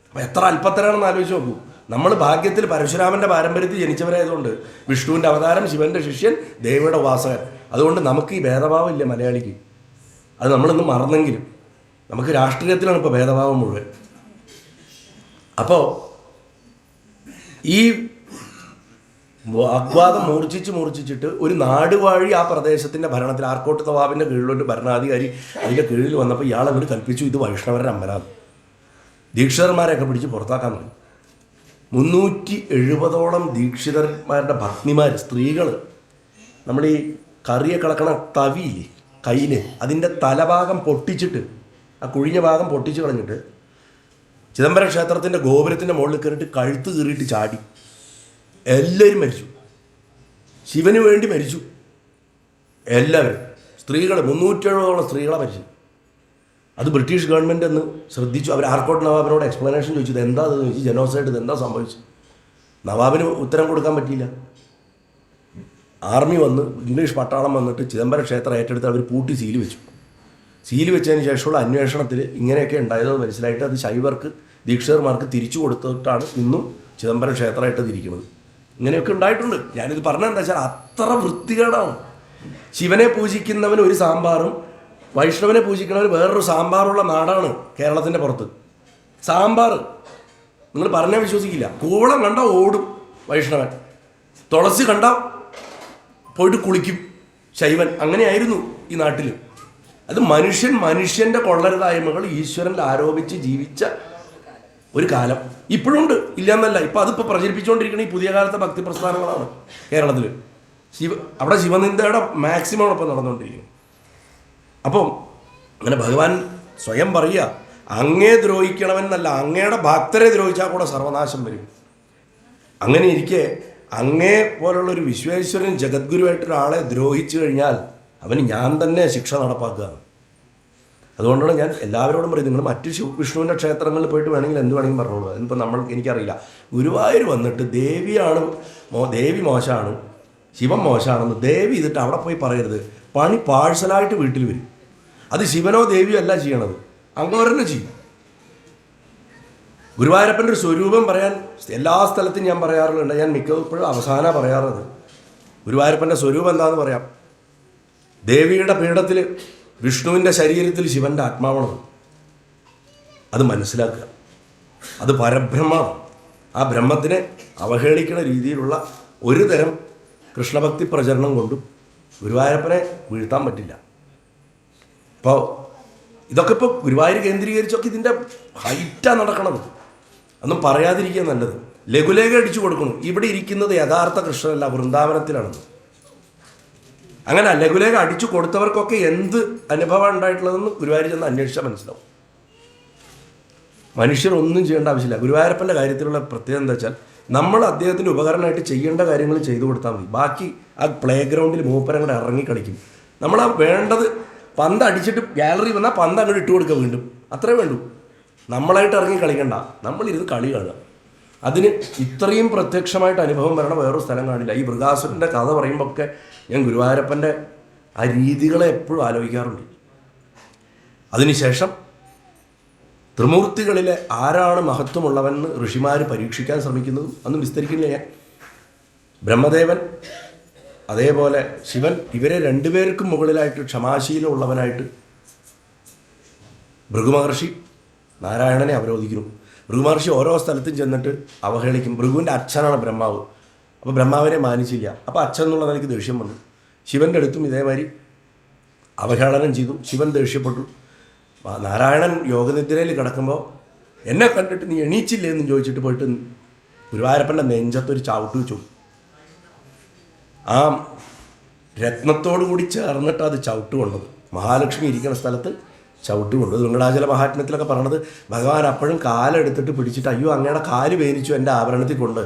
അപ്പോൾ എത്ര അല്പത്തരാണെന്ന് ആലോചിച്ച് നോക്കൂ. നമ്മൾ ഭാഗ്യത്തിൽ പരശുരാമൻ്റെ പാരമ്പര്യത്തിൽ ജനിച്ചവരായതുകൊണ്ട് വിഷ്ണുവിൻ്റെ അവതാരം, ശിവൻ്റെ ശിഷ്യൻ, ദേവിയുടെ ഉപാസകൻ. അതുകൊണ്ട് നമുക്ക് ഈ ഭേദഭാവം ഇല്ല മലയാളിക്ക്. അത് നമ്മളിന്ന് മറന്നെങ്കിലും നമുക്ക് രാഷ്ട്രീയത്തിലാണ് ഇപ്പോൾ ഭേദഭാവം മുഴുവൻ. അപ്പോൾ ഈ വാഗ്വാദം മൂർച്ഛിച്ചിട്ട് ഒരു നാടുവാഴി ആ പ്രദേശത്തിൻ്റെ ഭരണത്തിൽ ആർക്കോട്ട് നവാബിൻ്റെ കീഴിലൊരു ഭരണാധികാരി അതിൻ്റെ കീഴിൽ വന്നപ്പോൾ ഇയാൾ അങ്ങോട്ട് കൽപ്പിച്ചു, ഇത് വൈഷ്ണവരുടെ അമ്പലം. ദീക്ഷിതന്മാരെയൊക്കെ പിടിച്ച് പുറത്താക്കാൻ തുടങ്ങി. 370ഓളം ദീക്ഷിതന്മാരുടെ ഭഗ്നിമാർ, സ്ത്രീകൾ, നമ്മൾ ഈ കറിയെ കളക്കണ തവിയില്ലേ, കയ്യിൽ അതിൻ്റെ തലഭാഗം പൊട്ടിച്ചിട്ട്, ആ കുഴിഞ്ഞ ഭാഗം പൊട്ടിച്ച് കളഞ്ഞിട്ട് ചിദംബരം ക്ഷേത്രത്തിൻ്റെ ഗോപുരത്തിൻ്റെ മുകളിൽ കയറിയിട്ട് കഴുത്ത് കീറിയിട്ട് ചാടി. എല്ലാവരും മരിച്ചു. ശിവന് വേണ്ടി മരിച്ചു എല്ലാവരും. സ്ത്രീകൾ 370ഓളം സ്ത്രീകളെ മരിച്ചു. അത് ബ്രിട്ടീഷ് ഗവൺമെൻറ് എന്ന് ശ്രദ്ധിച്ചു. അവർ ആർക്കോട്ട് നവാബിനോട് എക്സ്പ്ലനേഷൻ ചോദിച്ചു, ഇത് എന്താ എന്ന് ചോദിച്ചു, ജനോസൈഡ്, ഇത് എന്താ സംഭവിച്ചു. നവാബിന് ഉത്തരം കൊടുക്കാൻ പറ്റിയില്ല. ആർമി വന്ന്, ഇംഗ്ലീഷ് പട്ടാളം വന്നിട്ട് ചിദംബരം ക്ഷേത്രം ഏറ്റെടുത്ത് അവർ പൂട്ടി സീല് വെച്ചു. സീല് വെച്ചതിന് ശേഷമുള്ള അന്വേഷണത്തിൽ ഇങ്ങനെയൊക്കെ ഉണ്ടായതെന്ന് മനസ്സിലായിട്ട് അത് ശൈവർക്ക്, ദീക്ഷിതർമാർക്ക് തിരിച്ചു കൊടുത്തിട്ടാണ് ഇന്നും ചിദംബരം ക്ഷേത്രമായിട്ട് തിരിക്കുന്നത്. ഇങ്ങനെയൊക്കെ ഉണ്ടായിട്ടുണ്ട്. ഞാനിത് പറഞ്ഞതെന്താ വെച്ചാൽ അത്ര വൃത്തികേടാണ്. ശിവനെ പൂജിക്കുന്നവന് ഒരു സാമ്പാറും വൈഷ്ണവനെ പൂജിക്കുന്നവന് വേറൊരു സാമ്പാറുള്ള നാടാണ് കേരളത്തിൻ്റെ പുറത്ത്. സാമ്പാർ നിങ്ങൾ പറഞ്ഞാൽ വിശ്വസിക്കില്ല. കൂവളം കണ്ട ഓടും വൈഷ്ണവൻ, തുളസി കണ്ട പോയിട്ട് കുളിക്കും ശൈവൻ. അങ്ങനെയായിരുന്നു ഈ നാട്ടിൽ. അത് മനുഷ്യൻ്റെ കൊള്ളരുതായ്മകൾ ഈശ്വരനിൽ ആരോപിച്ച് ജീവിച്ച ഒരു കാലം ഇപ്പോഴുണ്ട്, ഇല്ലയെന്നല്ല. ഇപ്പം അതിപ്പോൾ പ്രചരിപ്പിച്ചുകൊണ്ടിരിക്കുന്ന ഈ പുതിയ കാലത്തെ ഭക്തി പ്രസ്ഥാനങ്ങളാണ് കേരളത്തിൽ. അവിടെ ശിവനിന്ദയുടെ മാക്സിമം ഇപ്പം നടന്നുകൊണ്ടിരിക്കുന്നത്. അപ്പം അങ്ങനെ ഭഗവാൻ സ്വയം പറയുക, അങ്ങേ ദ്രോഹിക്കണമെന്നല്ല, അങ്ങയുടെ ഭക്തരെ ദ്രോഹിച്ചാൽ കൂടെ സർവനാശം വരും. അങ്ങനെ ഇരിക്കെ അങ്ങേ പോലുള്ളൊരു വിശ്വേശ്വരൻ ജഗദ്ഗുരുവായിട്ടൊരാളെ ദ്രോഹിച്ചു കഴിഞ്ഞാൽ അവന് ഞാൻ തന്നെ ശിക്ഷ നടപ്പാക്കുകയാണ്. അതുകൊണ്ടാണ് ഞാൻ എല്ലാവരോടും പറയുന്നത്, നിങ്ങൾ മറ്റു വിഷ്ണുവിൻ്റെ ക്ഷേത്രങ്ങളിൽ പോയിട്ട് വേണമെങ്കിൽ എന്ത് വേണമെങ്കിലും പറഞ്ഞോളൂ. അതിനിപ്പോൾ എനിക്കറിയില്ല. ഗുരുവായൂർ വന്നിട്ട് ദേവി മോശമാണ്, ശിവൻ മോശമാണെന്ന് ദേവി ചെയ്തിട്ട് അവിടെ പോയി പറയരുത്. പണി പാഴ്സലായിട്ട് വീട്ടിൽ വരും. അത് ശിവനോ ദേവിയോ അല്ല ചെയ്യണത്, അങ്ങോരന്നെ ചെയ്യും. ഗുരുവായൂരപ്പൻ്റെ ഒരു സ്വരൂപം പറയാൻ എല്ലാ സ്ഥലത്തും ഞാൻ പറയാറുണ്ട്. ഞാൻ മിക്കപ്പോഴും അവസാനം പറയാറുള്ളത് ഗുരുവായൂരപ്പൻ്റെ സ്വരൂപം എന്താണെന്ന് പറയാം. ദേവിയുടെ പീഠത്തിൽ വിഷ്ണുവിൻ്റെ ശരീരത്തിൽ ശിവൻ്റെ ആത്മാവാണ്. അത് മനസ്സിലാക്കുക. അത് പരബ്രഹ്മമാണ്. ആ ബ്രഹ്മത്തിനെ അവഹേളിക്കുന്ന രീതിയിലുള്ള ഒരു തരം കൃഷ്ണഭക്തി പ്രചരണം കൊണ്ടും ഗുരുവായൂരപ്പനെ വീഴ്ത്താൻ പറ്റില്ല. അപ്പോൾ ഇതൊക്കെ ഇപ്പോൾ ഗുരുവായൂർ കേന്ദ്രീകരിച്ചൊക്കെ ഇതിൻ്റെ ഹൈറ്റാണ് നടക്കണത്. ഒന്നും പറയാതിരിക്കുക നല്ലത്. ലഘുലേഖ അടിച്ചു കൊടുക്കണം, ഇവിടെ ഇരിക്കുന്നത് യഥാർത്ഥ കൃഷ്ണനല്ല, വൃന്ദാവനത്തിലാണെന്ന്. അങ്ങനെ ലഘുലേഖ അടിച്ചു കൊടുത്തവർക്കൊക്കെ എന്ത് അനുഭവം ഉണ്ടായിട്ടുള്ളതെന്ന് ഗുരുവായൂർ ചെന്ന് അന്വേഷിച്ചാൽ മനസ്സിലാവും. മനുഷ്യരൊന്നും ചെയ്യേണ്ട ആവശ്യമില്ല. ഗുരുവായൂരപ്പൻ്റെ കാര്യത്തിലുള്ള പ്രത്യേകത എന്താ വെച്ചാൽ, നമ്മൾ അദ്ദേഹത്തിൻ്റെ ഉപകരണമായിട്ട് ചെയ്യേണ്ട കാര്യങ്ങൾ ചെയ്തു കൊടുത്താൽ മതി. ബാക്കി ആ പ്ലേ ഗ്രൗണ്ടിൽ മൂപ്പരം കൂടെ ഇറങ്ങി കളിക്കും. നമ്മൾ വേണ്ടത് പന്ത് അടിച്ചിട്ട് ഗാലറി വന്നാൽ പന്ത് അങ്ങോട്ട് ഇട്ട് കൊടുക്കുക വീണ്ടും, അത്രേ വേണ്ടൂ. നമ്മളായിട്ട് ഇറങ്ങി കളിക്കണ്ട, നമ്മളിരുന്ന് കളി കാണുക. അതിന് ഇത്രയും പ്രത്യക്ഷമായിട്ട് അനുഭവം വരണ വേറൊരു സ്ഥലം കാണില്ല. ഈ മൃഗാസുരൻ്റെ കഥ പറയുമ്പോൾ ഒക്കെ ഞാൻ ഗുരുവായൂരപ്പൻ്റെ ആ രീതികളെ എപ്പോഴും ആലോചിക്കാറുണ്ട്. അതിനുശേഷം ത്രിമൂർത്തികളിലെ ആരാണ് മഹത്വമുള്ളവെന്ന് ഋഷിമാർ പരീക്ഷിക്കാൻ ശ്രമിക്കുന്നതും അന്നും വിസ്തരിക്കുന്നില്ല ഞാൻ. ബ്രഹ്മദേവൻ, അതേപോലെ ശിവൻ, ഇവരെ രണ്ടുപേർക്കും മുകളിലായിട്ട് ക്ഷമാശീലമുള്ളവനായിട്ട് ഭൃഗുമഹർഷി നാരായണനെ അവരോധിക്കുന്നു. ഭൃഗുമഹർഷി ഓരോ സ്ഥലത്തും ചെന്നിട്ട് അവഹേളിക്കും. ഭൃഗുവിൻ്റെ അച്ഛനാണ് ബ്രഹ്മാവ്. അപ്പോൾ ബ്രഹ്മാവിനെ മാനിച്ചില്ല. അപ്പോൾ അച്ഛൻ എന്നുള്ള നിലയ്ക്ക് ദേഷ്യം വന്നു. ശിവൻ്റെ അടുത്തും ഇതേമാതിരി അവഹേളനം ചെയ്തു. ശിവൻ ദേഷ്യപ്പെട്ടു. നാരായണൻ യോഗനിദ്രയിൽ കിടക്കുമ്പോൾ എന്നെ കണ്ടിട്ട് നീ എണീച്ചില്ലേ എന്ന് ചോദിച്ചിട്ട് പോയിട്ട് ഗുരുവായൂരപ്പൻ്റെ നെഞ്ചത്തൊരു ചവിട്ട് വെച്ചു. ആ രത്നത്തോടു കൂടി ചേർന്നിട്ട് അത് ചവിട്ട് കൊണ്ടത്. മഹാലക്ഷ്മി ഇരിക്കുന്ന സ്ഥലത്ത് ചവിട്ട് കൊണ്ടത്. വെങ്കടാചല മഹാത്മ്യത്തിലൊക്കെ പറഞ്ഞത് ഭഗവാൻ അപ്പോഴും കാലെടുത്തിട്ട് പിടിച്ചിട്ട്, അയ്യോ അങ്ങയുടെ കാല് വേനിച്ചു എൻ്റെ ആഭരണത്തിൽ കൊണ്ട്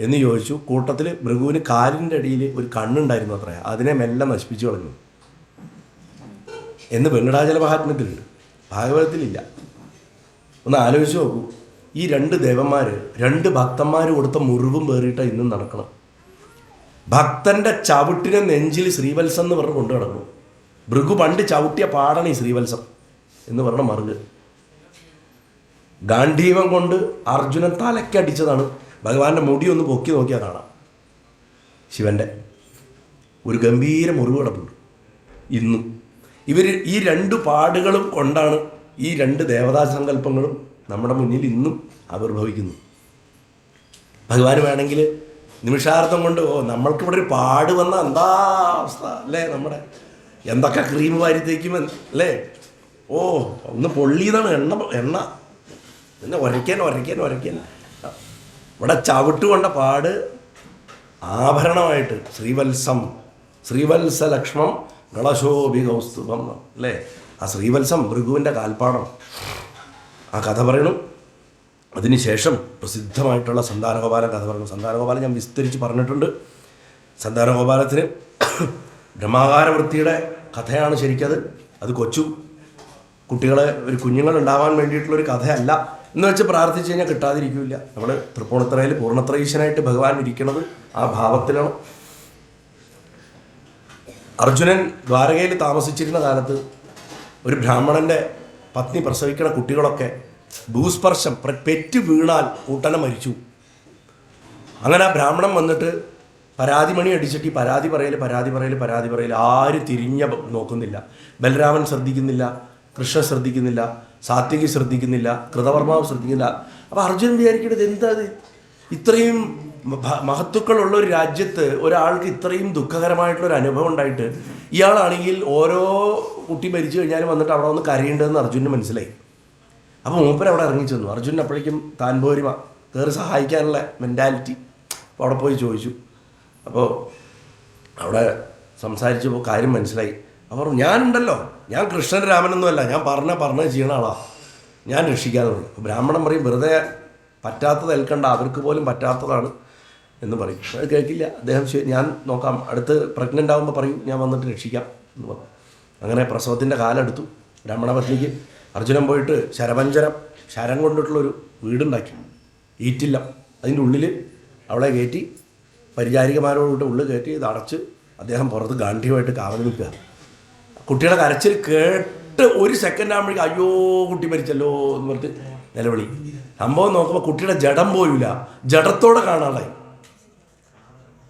എന്ന് ചോദിച്ചു. കൂട്ടത്തിൽ ഭൃഗുവിന് കാലിൻ്റെ അടിയിൽ ഒരു കണ്ണുണ്ടായിരുന്നു അത്ര, അതിനെ മെല്ലെ നശിപ്പിച്ചു കളഞ്ഞു എന്ന് വെങ്കടാചല മഹാത്മ്യത്തിലുണ്ട്, ഭാഗവതത്തിലില്ല. ഒന്ന് ആലോചിച്ച് നോക്കൂ. ഈ രണ്ട് ദേവന്മാർ, രണ്ട് ഭക്തന്മാർ കൊടുത്ത മുറിവും പേറിയിട്ടാണ് ഇന്നും നടക്കണം. ഭക്തൻ്റെ ചവിട്ടിനെ നെഞ്ചിൽ ശ്രീവത്സം എന്ന് പറഞ്ഞ് കൊണ്ടു നടക്കുന്നു. ഭൃഗു പണ്ട് ചവിട്ടിയ പാടാണ് ഈ ശ്രീവത്സം എന്ന് പറഞ്ഞ മറുക്. ഗാന്ധീവം കൊണ്ട് അർജുനൻ തലക്കടിച്ചതാണ്. ഭഗവാന്റെ മുടി ഒന്ന് പൊക്കി നോക്കിയാൽ കാണാം ശിവൻ്റെ ഒരു ഗംഭീര മുറിവ് കിടപ്പുണ്ട് ഇന്നും. ഇവർ ഈ രണ്ട് പാടുകളും കൊണ്ടാണ് ഈ രണ്ട് ദേവതാ സങ്കല്പങ്ങളും നമ്മുടെ മുന്നിൽ ഇന്നും ആവിർഭവിക്കുന്നു. ഭഗവാന് വേണമെങ്കിൽ നിമിഷാർത്ഥം കൊണ്ട് നമ്മൾക്കിവിടെ ഒരു പാട് വന്ന എന്താ അവസ്ഥ അല്ലേ, നമ്മുടെ എന്തൊക്കെ ക്രീം വാരി തേക്കും അല്ലേ, ഒന്ന് പൊള്ളിയതാണ് എണ്ണ പിന്നെ ഉരയ്ക്കാൻ ഇവിടെ ചവിട്ട് കൊണ്ട പാട് ആഭരണമായിട്ട് ശ്രീവത്സം, ശ്രീവത്സലക്ഷ്മം കളശോഭി കൗസ്തുഭം അല്ലേ? ആ ശ്രീവത്സം ഭൃഗുവിൻ്റെ കാൽപ്പാടം, ആ കഥ പറയണം. അതിനുശേഷം പ്രസിദ്ധമായിട്ടുള്ള സന്താനഗോപാലൻ കഥ പറയണം. സന്താനഗോപാലൻ ഞാൻ വിസ്തരിച്ച് പറഞ്ഞിട്ടുണ്ട്. സന്താനഗോപാലത്തിന് ബ്രഹ്മാകാര വൃത്തിയുടെ കഥയാണ് ശരിക്കത്. അത് കുട്ടികളെ ഒരു കുഞ്ഞുങ്ങളുണ്ടാവാൻ വേണ്ടിയിട്ടുള്ളൊരു കഥയല്ല എന്ന് വെച്ച് പ്രാർത്ഥിച്ച് കഴിഞ്ഞാൽ കിട്ടാതിരിക്കില്ല. നമ്മൾ തൃപ്പൂണിത്തറയിൽ പൂർണ്ണത്രയീശനായിട്ട് ഭഗവാൻ ഇരിക്കുന്നത് ആ ഭാവത്തിലാണ്. അർജുനൻ ദ്വാരകയിൽ താമസിച്ചിരുന്ന കാലത്ത് ഒരു ബ്രാഹ്മണൻ്റെ പത്നി പ്രസവിക്കുന്ന കുട്ടികളൊക്കെ ഭൂസ്പർശം പെറ്റ് വീണാൽ കൂട്ടനെ മരിച്ചു. അങ്ങനെ ആ ബ്രാഹ്മണൻ വന്നിട്ട് പരാതിമണി അടിച്ചിട്ട് ഈ പരാതി പറയൽ ആര് തിരിഞ്ഞ നോക്കുന്നില്ല. ബലരാമൻ ശ്രദ്ധിക്കുന്നില്ല, കൃഷ്ണൻ ശ്രദ്ധിക്കുന്നില്ല, സാത്വികി ശ്രദ്ധിക്കുന്നില്ല, കൃതവർമാവ് ശ്രദ്ധിക്കുന്നില്ല. അപ്പോൾ അർജുനൻ വിചാരിക്കേണ്ടത് എന്താ ഇത്രയും മഹത്തുക്കളുള്ള ഒരു രാജ്യത്ത് ഒരാൾക്ക് ഇത്രയും ദുഃഖകരമായിട്ടുള്ളൊരു അനുഭവം ഉണ്ടായിട്ട് ഇയാളാണെങ്കിൽ ഓരോ കുട്ടി മരിച്ചു കഴിഞ്ഞാലും വന്നിട്ട് അവിടെ വന്ന് കരയേണ്ടതെന്ന് അർജുനന് മനസ്സിലായി. അപ്പോൾ മൂപ്പര് അവിടെ ഇറങ്ങി ചെന്നു. അർജുനൻ അപ്പോഴേക്കും താൻ പോരുമ കയറി സഹായിക്കാനുള്ള മെൻറ്റാലിറ്റി. അപ്പോൾ അവിടെ പോയി ചോദിച്ചു. അപ്പോൾ അവിടെ സംസാരിച്ചപ്പോൾ കാര്യം മനസ്സിലായി. അപ്പോൾ ഞാനുണ്ടല്ലോ, ഞാൻ കൃഷ്ണൻ രാമനൊന്നുമല്ല, ഞാൻ പറഞ്ഞത് ചെയ്യണ ആളാണ്, ഞാൻ രക്ഷിക്കാതെ പറഞ്ഞു. അപ്പോൾ ബ്രാഹ്മണൻ പറയും വെറുതെ പറ്റാത്തത് ഏൽക്കണ്ട, അവർക്ക് പോലും പറ്റാത്തതാണ് എന്ന് പറയും. അത് കേൾക്കില്ല അദ്ദേഹം. ഞാൻ നോക്കാം, അടുത്ത് പ്രഗ്നൻ്റ് ആകുമ്പോൾ പറയും ഞാൻ വന്നിട്ട് രക്ഷിക്കാം എന്ന് പറഞ്ഞു. അങ്ങനെ പ്രസവത്തിൻ്റെ കാലം എടുത്തു. ബ്രാഹ്മണ പത്നിക്ക് അർജുനൻ പോയിട്ട് ശരം കൊണ്ടിട്ടുള്ളൊരു വീടുണ്ടാക്കി, ഈറ്റില്ലം. അതിൻ്റെ ഉള്ളിൽ അവളെ കയറ്റി പരിചാരികമാരോട് ഉള്ളിൽ കയറ്റി ഇത് അടച്ച് അദ്ദേഹം പുറത്ത് ഗാന്ധിയുമായിട്ട് കാവൽ നിൽക്കുക. കുട്ടിയുടെ കരച്ചിൽ കേട്ട് ഒരു സെക്കൻഡ് ആകുമ്പോഴേക്കും അയ്യോ കുട്ടി മരിച്ചല്ലോ എന്ന് പറഞ്ഞിട്ട് നിലവിളി. സംഭവം നോക്കുമ്പോൾ കുട്ടിയുടെ ജഡം പോയില്ല, ജഡത്തോടെ കാണാതായി.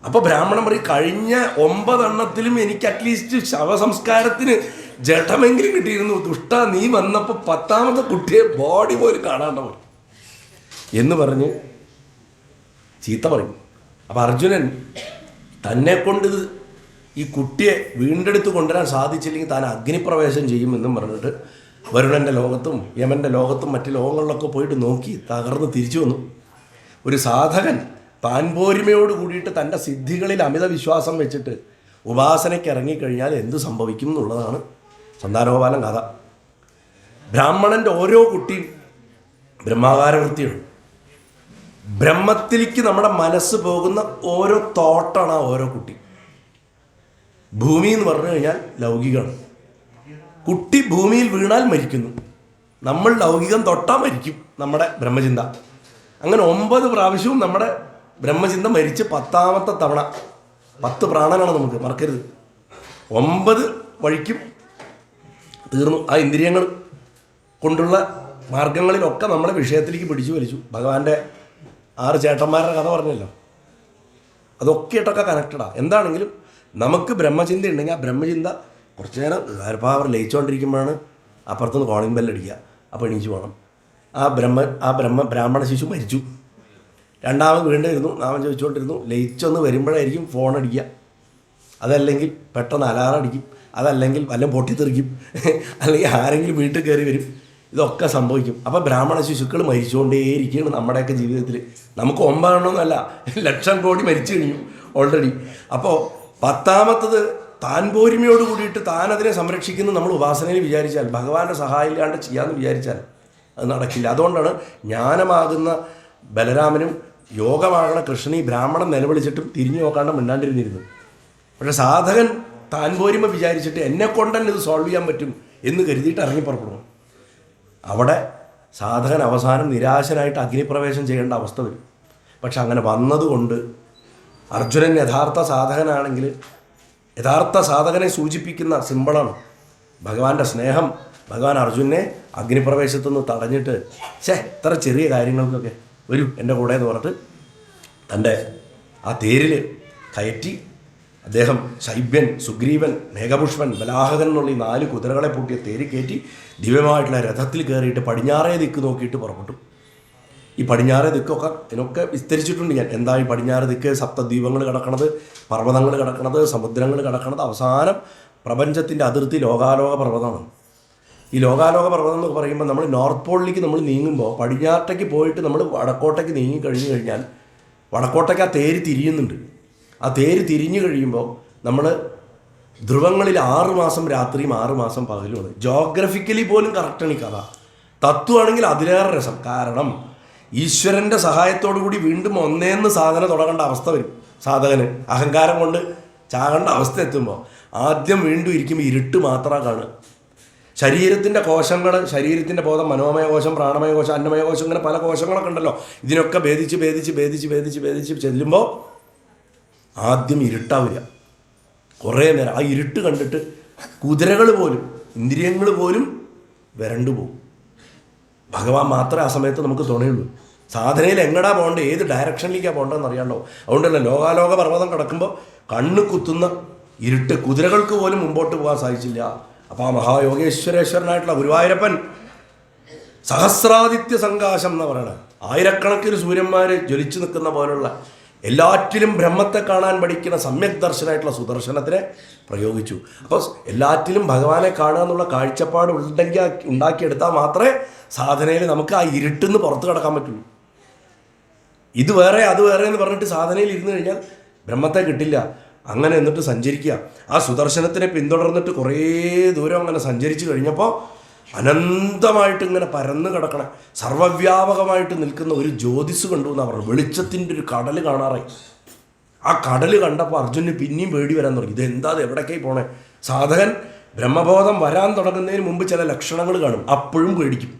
അപ്പോൾ ബ്രാഹ്മണൻ പറയും കഴിഞ്ഞ 9 എണ്ണത്തിലും എനിക്ക് അറ്റ്ലീസ്റ്റ് ശവസംസ്കാരത്തിന് ജഡമെങ്കിലും കിട്ടിയിരുന്നു. ദുഷ്ട നീ വന്നപ്പോൾ 10ാമത്തെ കുട്ടിയെ ബോഡി പോലും കാണാണ്ട പോയി എന്ന് പറഞ്ഞ് ചീത്ത പറയും. അപ്പം അർജുനൻ തന്നെ കൊണ്ട് ഈ കുട്ടിയെ വീണ്ടെടുത്ത് കൊണ്ടുവരാൻ സാധിച്ചില്ലെങ്കിൽ താൻ അഗ്നിപ്രവേശം ചെയ്യുമെന്നും പറഞ്ഞിട്ട് വരുണൻ്റെ ലോകത്തും യമൻ്റെ ലോകത്തും മറ്റ് ലോകങ്ങളിലൊക്കെ പോയിട്ട് നോക്കി തകർന്ന് തിരിച്ചു വന്നു. ഒരു സാധകൻ താൻ പോരിമയോട് കൂടിയിട്ട് തൻ്റെ സിദ്ധികളിൽ അമിത വിശ്വാസം വെച്ചിട്ട് ഉപാസനയ്ക്ക് ഇറങ്ങിക്കഴിഞ്ഞാൽ എന്ത് സംഭവിക്കും എന്നുള്ളതാണ് സന്താനഗോപാലൻ കഥ. ബ്രാഹ്മണൻ്റെ ഓരോ കുട്ടിയും ബ്രഹ്മാകാര വൃത്തിയാണ്. ബ്രഹ്മത്തിലേക്ക് നമ്മുടെ മനസ്സ് പോകുന്ന ഓരോ തോട്ടാണ് ആ ഓരോ കുട്ടി. ഭൂമി എന്ന് പറഞ്ഞു കഴിഞ്ഞാൽ ലൗകികമാണ്. കുട്ടി ഭൂമിയിൽ വീണാൽ മരിക്കുന്നു. നമ്മൾ ലൗകികം തൊട്ടാൽ മരിക്കും നമ്മുടെ ബ്രഹ്മചിന്ത. അങ്ങനെ 9 പ്രാവശ്യവും നമ്മുടെ ബ്രഹ്മചിന്ത മരിച്ച് 10ാമത്തെ തവണ 10 പ്രാണനാണ് നമുക്ക്, മറക്കരുത്. 9 വഴിക്കും തീർന്നു. ആ ഇന്ദ്രിയങ്ങൾ കൊണ്ടുള്ള മാർഗങ്ങളിലൊക്കെ നമ്മളെ വിഷയത്തിലേക്ക് പിടിച്ചു വലിച്ചു. ഭഗവാന്റെ 6 ചേട്ടന്മാരുടെ കഥ പറഞ്ഞല്ലോ, അതൊക്കെ ആയിട്ടൊക്കെ കണക്റ്റഡാണ്. എന്താണെങ്കിലും നമുക്ക് ബ്രഹ്മചിന്ത ഉണ്ടെങ്കിൽ ആ ബ്രഹ്മചിന്ത കുറച്ച് നേരം ഗാർഭാവർ ലയിച്ചുകൊണ്ടിരിക്കുമ്പോഴാണ് അപ്പുറത്തുനിന്ന് കോളിംഗ് ബെല്ലടിക്കുക. അപ്പോൾ എണീച്ച് പോകണം. ബ്രാഹ്മണ ശിശു മരിച്ചു. രണ്ടാമത് വീണ്ടും ഇരുന്നു, നാമം ചോദിച്ചുകൊണ്ടിരുന്നു. ലയിച്ചൊന്ന് വരുമ്പോഴായിരിക്കും ഫോൺ അടിക്കുക, അതല്ലെങ്കിൽ പെട്ടെന്ന് അലാറം അടിക്കും, അതല്ലെങ്കിൽ വല്ലതും പൊട്ടിത്തെറിക്കും, അല്ലെങ്കിൽ ആരെങ്കിലും വീട്ടിൽ കയറി വരും. ഇതൊക്കെ സംഭവിക്കും. അപ്പോൾ ബ്രാഹ്മണ ശിശുക്കൾ മരിച്ചുകൊണ്ടേയിരിക്കുകയാണ് നമ്മുടെയൊക്കെ ജീവിതത്തിൽ. നമുക്ക് 9 എണ്ണമൊന്നുമല്ല, ലക്ഷം കോടി മരിച്ചു കഴിഞ്ഞു ഓൾറെഡി. അപ്പോൾ 10ാമത്തത് താൻ പോരിമയോട് കൂടിയിട്ട് താൻ അതിനെ സംരക്ഷിക്കുന്നു നമ്മൾ ഉപാസനയിൽ വിചാരിച്ചാൽ, ഭഗവാന്റെ സഹായം ഇല്ലാണ്ട് ചെയ്യാമെന്ന് വിചാരിച്ചാൽ അത് നടക്കില്ല. അതുകൊണ്ടാണ് ജ്ഞാനമാകുന്ന ബലരാമനും യോഗമാകണ കൃഷ്ണൻ ഈ ബ്രാഹ്മണൻ നിലവിളിച്ചിട്ടും തിരിഞ്ഞു നോക്കാണ്ട് മിണ്ടാണ്ടിരുന്നിരുന്നു. പക്ഷേ സാധകൻ താൻ പോരിമ വിചാരിച്ചിട്ട് എന്നെക്കൊണ്ട് തന്നെ ഇത് സോൾവ് ചെയ്യാൻ പറ്റും എന്ന് കരുതിയിട്ട് ഇറങ്ങി പുറപ്പെടുന്നു. അവിടെ സാധകൻ അവസാനം നിരാശനായിട്ട് അഗ്നിപ്രവേശം ചെയ്യേണ്ട അവസ്ഥ വരും. പക്ഷെ അങ്ങനെ വന്നതുകൊണ്ട് അർജുനൻ യഥാർത്ഥ സാധകനാണെങ്കിൽ, യഥാർത്ഥ സാധകനെ സൂചിപ്പിക്കുന്ന സിമ്പിളാണ് ഭഗവാന്റെ സ്നേഹം. ഭഗവാൻ അർജുനെ അഗ്നിപ്രവേശത്തുനിന്ന് തടഞ്ഞിട്ട് ഇത്ര ചെറിയ കാര്യങ്ങൾക്കൊക്കെ വരൂ എൻ്റെ കൂടെ എന്ന് പറഞ്ഞിട്ട് തൻ്റെ ആ തേരിൽ കയറ്റി അദ്ദേഹം ശൈബ്യൻ, സുഗ്രീവൻ, മേഘപുഷ്പൻ, ബലാഹകൻ എന്നുള്ള ഈ 4 കുതിരകളെ പൂട്ടിയ തേരി കയറ്റി ദിവ്യമായിട്ടുള്ള രഥത്തിൽ കയറിയിട്ട് പടിഞ്ഞാറേ ദിക്ക് നോക്കിയിട്ട് പുറപ്പെട്ടു. ഈ പടിഞ്ഞാറേ ദിക്കൊക്കെ ഇതിനൊക്കെ വിസ്തരിച്ചിട്ടുണ്ട് ഞാൻ. എന്താ ഈ പടിഞ്ഞാറ് ദിക്ക്? സപ്തദ്വീപങ്ങൾ കിടക്കണത്, പർവ്വതങ്ങൾ കിടക്കണത്, സമുദ്രങ്ങൾ കിടക്കണത്, അവസാനം പ്രപഞ്ചത്തിൻ്റെ അതിർത്തി ലോകാലോക പർവ്വതമാണ്. ഈ ലോകാലോക പർവ്വതം എന്ന് പറയുമ്പോൾ നമ്മൾ നോർത്ത് പോളിലേക്ക് നമ്മൾ നീങ്ങുമ്പോൾ പടിഞ്ഞാറേക്ക് പോയിട്ട് നമ്മൾ വടക്കോട്ടേക്ക് നീങ്ങി കഴിഞ്ഞു കഴിഞ്ഞാൽ വടക്കോട്ടേക്ക് ആ തേര് തിരിയുന്നുണ്ട്. ആ തേര് തിരിഞ്ഞു കഴിയുമ്പോൾ നമ്മൾ ധ്രുവങ്ങളിൽ 6 മാസം രാത്രിയും 6 മാസം പകലുമാണ്. ജോഗ്രഫിക്കലി പോലും കറക്റ്റാണ് ഈ കഥ. തത്വമാണെങ്കിൽ അതിലേറെ രസം. കാരണം ഈശ്വരൻ്റെ സഹായത്തോടു കൂടി വീണ്ടും ഒന്നേന്ന് സാധന തുടങ്ങേണ്ട അവസ്ഥ വരും. സാധകന് അഹങ്കാരം കൊണ്ട് ചാകേണ്ട അവസ്ഥ എത്തുമ്പോൾ ആദ്യം വീണ്ടും ഇരിക്കുമ്പോൾ ഇരുട്ട് മാത്രമാണ് കാണുക. ശരീരത്തിൻ്റെ കോശങ്ങൾ, ശരീരത്തിൻ്റെ ബോധം, മനോമയ കോശം, പ്രാണമയ കോശം, അന്നമയ കോശം, ഇങ്ങനെ പല കോശങ്ങളൊക്കെ ഉണ്ടല്ലോ. ഇതിനൊക്കെ ഭേദിച്ച് ചെല്ലുമ്പോൾ ആദ്യം ഇരുട്ടാവില്ല. കുറേ നേരം ആ ഇരുട്ട് കണ്ടിട്ട് കുതിരകൾ പോലും, ഇന്ദ്രിയങ്ങൾ പോലും വരണ്ടു പോകും. ഭഗവാൻ മാത്രമേ ആ സമയത്ത് നമുക്ക് തുണയുള്ളൂ. സാധനയിൽ എങ്ങടാ പോകേണ്ടത്, ഏത് ഡയറക്ഷനിലേക്കാണ് പോകേണ്ടതെന്ന് അറിയാണ്ടോ. അതുകൊണ്ടല്ലേ ലോകാലോക പർവ്വതം കിടക്കുമ്പോൾ കണ്ണ് കുത്തുന്ന ഇരുട്ട്, കുതിരകൾക്ക് പോലും മുമ്പോട്ട് പോകാൻ സാധിച്ചില്ല. അപ്പോൾ ആ മഹായോഗേശ്വരേശ്വരനായിട്ടുള്ള ഗുരുവായൂരപ്പൻ സഹസ്രാദിത്യ സംകാശം എന്ന് പറയണത്, ആയിരക്കണക്കിന് സൂര്യന്മാർ ജ്വലിച്ചു നിൽക്കുന്ന പോലുള്ള എല്ലാറ്റിലും ബ്രഹ്മത്തെ കാണാൻ പഠിക്കുന്ന സമ്യക് ദർശനമായിട്ടുള്ള സുദർശനത്തിനെ പ്രയോഗിച്ചു. അപ്പോൾ എല്ലാറ്റിലും ഭഗവാനെ കാണുക എന്നുള്ള കാഴ്ചപ്പാട് ഉണ്ടാക്കിയെടുത്താൽ മാത്രമേ സാധനയിൽ നമുക്ക് ആ ഇരുട്ടിന്ന് പുറത്ത് കിടക്കാൻ പറ്റുള്ളൂ. ഇത് വേറെ അത് വേറെ എന്ന് പറഞ്ഞിട്ട് സാധനയിൽ ഇരുന്ന് കഴിഞ്ഞാൽ ബ്രഹ്മത്തെ കിട്ടില്ല. അങ്ങനെ എന്നിട്ട് സഞ്ചരിക്കുക. ആ സുദർശനത്തിനെ പിന്തുടർന്നിട്ട് കുറേ ദൂരം അങ്ങനെ സഞ്ചരിച്ചു കഴിഞ്ഞപ്പോൾ അനന്തമായിട്ട് ഇങ്ങനെ പരന്ന് കിടക്കണ, സർവ്വവ്യാപകമായിട്ട് നിൽക്കുന്ന ഒരു ജ്യോതിസ് കണ്ടു എന്നാണ് പറഞ്ഞത്. വെളിച്ചത്തിൻ്റെ ഒരു കടൽ കാണാറായി. ആ കടൽ കണ്ടപ്പോൾ അർജുനന് പിന്നെയും പേടി വരാൻ തുടങ്ങി. ഇതെന്താ, അത് എവിടേക്കായി പോണേ? സാധകൻ ബ്രഹ്മബോധം വരാൻ തുടങ്ങുന്നതിന് മുമ്പ് ചില ലക്ഷണങ്ങൾ കാണും, അപ്പോഴും പേടിക്കും.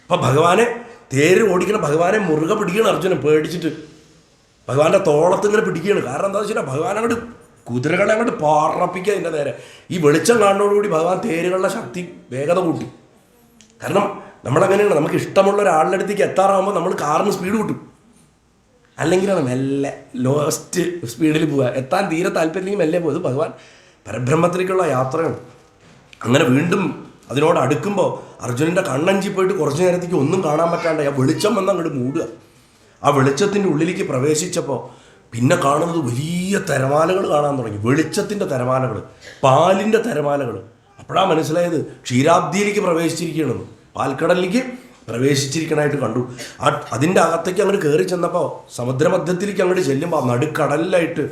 അപ്പം ഭഗവാനെ തേര് ഓടിക്കണം, ഭഗവാനെ മുറുകെ പിടിക്കണം അർജുനൻ പേടിച്ചിട്ട്. ഭഗവാന്റെ തോളത്ത് ഇങ്ങനെ പിടിക്കുകയാണ്. കാരണം എന്താ വെച്ചാൽ ഭഗവാൻ അങ്ങോട്ട് കുതിരകളെ അങ്ങോട്ട് പാറപ്പിക്കുക. അതിൻ്റെ നേരെ ഈ വെളിച്ചം കാണുന്നതോടുകൂടി ഭഗവാൻ തേരുകളുടെ ശക്തി വേഗത കൂട്ടി. കാരണം നമ്മളങ്ങനെയാണ്, നമുക്ക് ഇഷ്ടമുള്ള ഒരാളുടെ അടുത്തേക്ക് എത്താറാകുമ്പോൾ നമ്മൾ കാറിന് സ്പീഡ് കൂട്ടും. അല്ലെങ്കിലാണ് മെല്ലെ ലോസ്റ്റ് സ്പീഡിൽ പോവുക. എത്താൻ തീരെ താല്പര്യമില്ലെങ്കിൽ മെല്ലെ പോകും. ഭഗവാൻ പരബ്രഹ്മത്തിലേക്കുള്ള യാത്രയാണ്. അങ്ങനെ വീണ്ടും അതിനോട് അടുക്കുമ്പോൾ അർജുനൻ്റെ കണ്ണഞ്ചി പോയിട്ട് കുറച്ച് നേരത്തേക്ക് ഒന്നും കാണാൻ പറ്റാണ്ട് ആ വെളിച്ചം വന്ന് അങ്ങോട്ട് മൂടുക. ആ വെളിച്ചത്തിൻ്റെ ഉള്ളിലേക്ക് പ്രവേശിച്ചപ്പോൾ പിന്നെ കാണുന്നത് വലിയ തിരമാലകൾ കാണാൻ തുടങ്ങി. വെളിച്ചത്തിൻ്റെ തിരമാലകൾ, പാലിൻ്റെ തിരമാലകൾ. അപ്പോഴാണ് മനസ്സിലായത് ക്ഷീരാബ്ദിയിലേക്ക് പ്രവേശിച്ചിരിക്കുകയാണെന്ന്, പാൽക്കടലിലേക്ക് പ്രവേശിച്ചിരിക്കണമായിട്ട് കണ്ടു. അതിൻ്റെ അകത്തേക്ക് അങ്ങോട്ട് കയറി ചെന്നപ്പോൾ സമുദ്രമധ്യത്തിലേക്ക് അങ്ങോട്ട് ചെല്ലുമ്പോൾ നടുക്കടലിലായിട്ട്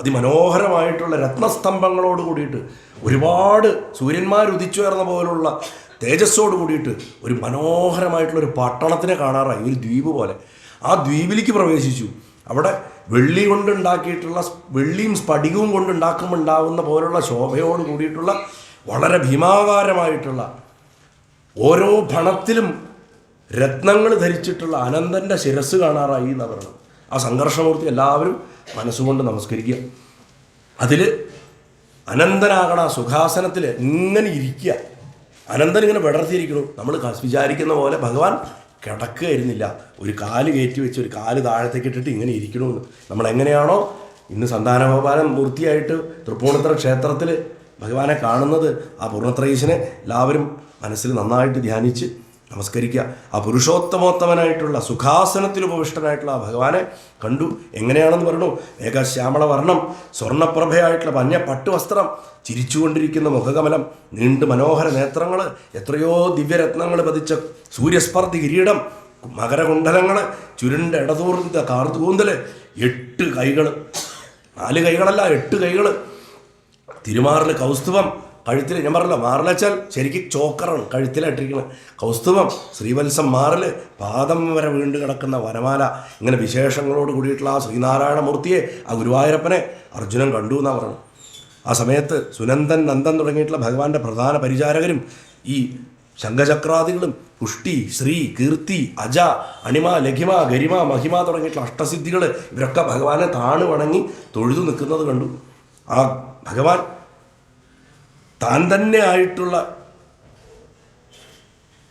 അതിമനോഹരമായിട്ടുള്ള രത്നസ്തംഭങ്ങളോട് കൂടിയിട്ട് ഒരുപാട് സൂര്യന്മാർ ഉദിച്ചുയർന്ന പോലുള്ള തേജസ്സോട് കൂടിയിട്ട് ഒരു മനോഹരമായിട്ടുള്ളൊരു പട്ടണത്തിനെ കാണാറായി, ഒരു ദ്വീപ് പോലെ. ആ ദ്വീപിലേക്ക് പ്രവേശിച്ചു. അവിടെ വെള്ളി കൊണ്ടുണ്ടാക്കിയിട്ടുള്ള, വെള്ളിയും സ്ഫടികവും കൊണ്ടുണ്ടാക്കുമ്പോൾ ഉണ്ടാകുന്ന പോലുള്ള ശോഭയോട് കൂടിയിട്ടുള്ള വളരെ ഭീമാകാരമായിട്ടുള്ള ഓരോ ഭണത്തിലും രത്നങ്ങൾ ധരിച്ചിട്ടുള്ള അനന്തൻ്റെ ശിരസ് കാണാറായി എന്നാണ് പറയുന്നത്. ആ സംഘർഷമൂർത്തി എല്ലാവരും മനസ്സുകൊണ്ട് നമസ്കരിക്കുക. അതിൽ അനന്തനാകണ സുഖാസനത്തിൽ ഇങ്ങനെ ഇരിക്കുക. അനന്തൻ ഇങ്ങനെ വിടർത്തിയിരിക്കണു. നമ്മൾ വിചാരിക്കുന്ന പോലെ ഭഗവാൻ കിടക്കുകയായിരുന്നില്ല. ഒരു കാല് കയറ്റി വെച്ച് ഒരു കാല് താഴത്തേക്ക് ഇട്ടിട്ട് ഇങ്ങനെ ഇരിക്കണമെന്ന്. നമ്മളെങ്ങനെയാണോ ഇന്ന് സന്താനഗോപാലൻ മൂർത്തിയായിട്ട് തൃപ്പൂണിത്തുറ ക്ഷേത്രത്തിൽ ഭഗവാനെ കാണുന്നത്, ആ പൂർണ്ണത്രയീശനെ എല്ലാവരും മനസ്സിൽ നന്നായിട്ട് ധ്യാനിച്ച് നമസ്കരിക്കുക. ആ പുരുഷോത്തമോത്തമനായിട്ടുള്ള സുഖാസനത്തിൽ ഉപവിഷ്ടനായിട്ടുള്ള ആ ഭഗവാനെ കണ്ടു. എങ്ങനെയാണെന്ന് പറഞ്ഞു, മേഘശ്യാമള വർണ്ണം, സ്വർണ്ണപ്രഭയായിട്ടുള്ള മഞ്ഞ പട്ടുവസ്ത്രം, ചിരിച്ചുകൊണ്ടിരിക്കുന്ന മുഖകമലം, നീണ്ടു മനോഹര നേത്രങ്ങൾ, എത്രയോ ദിവ്യരത്നങ്ങൾ പതിച്ച സൂര്യസ്പർദ്ധി കിരീടം, മകരകുണ്ഡലങ്ങൾ, ചുരുണ്ട ഇടതൂർന്ന കാർത്തൂന്തൽ, 8 കൈകൾ, 4 കൈകളല്ല 8 കൈകൾ, തിരുമാറിൽ കൗസ്തുഭം, കഴുത്തിൽ, ഞാൻ പറഞ്ഞല്ലോ മാറിലച്ചാൽ ശരിക്കും ചോക്കറാണ് കഴുത്തിലായിട്ടിരിക്കുന്നത്, കൗസ്തുഭം, ശ്രീവത്സം മാറിൽ, പാദം വരെ വീണ്ടും കിടക്കുന്ന വനമാല, ഇങ്ങനെ വിശേഷങ്ങളോട് കൂടിയിട്ടുള്ള ആ ശ്രീനാരായണമൂർത്തിയെ, ആ ഗുരുവായൂരപ്പനെ അർജുനൻ കണ്ടു എന്നാണ് പറയുന്നത്. ആ സമയത്ത് സുനന്ദൻ, നന്ദൻ തുടങ്ങിയിട്ടുള്ള ഭഗവാന്റെ പ്രധാന പരിചാരകരും ഈ ശംഖചക്രാദികളും പുഷ്ടി, ശ്രീ, കീർത്തി, അജ, അണിമ, ലഘിമ, ഗരിമ, മഹിമ തുടങ്ങിയിട്ടുള്ള അഷ്ടസിദ്ധികൾ ഇവരൊക്കെ ഭഗവാനെ താണു വണങ്ങി തൊഴുതു നിൽക്കുന്നത് കണ്ടു. ആ ഭഗവാൻ താൻ തന്നെ ആയിട്ടുള്ള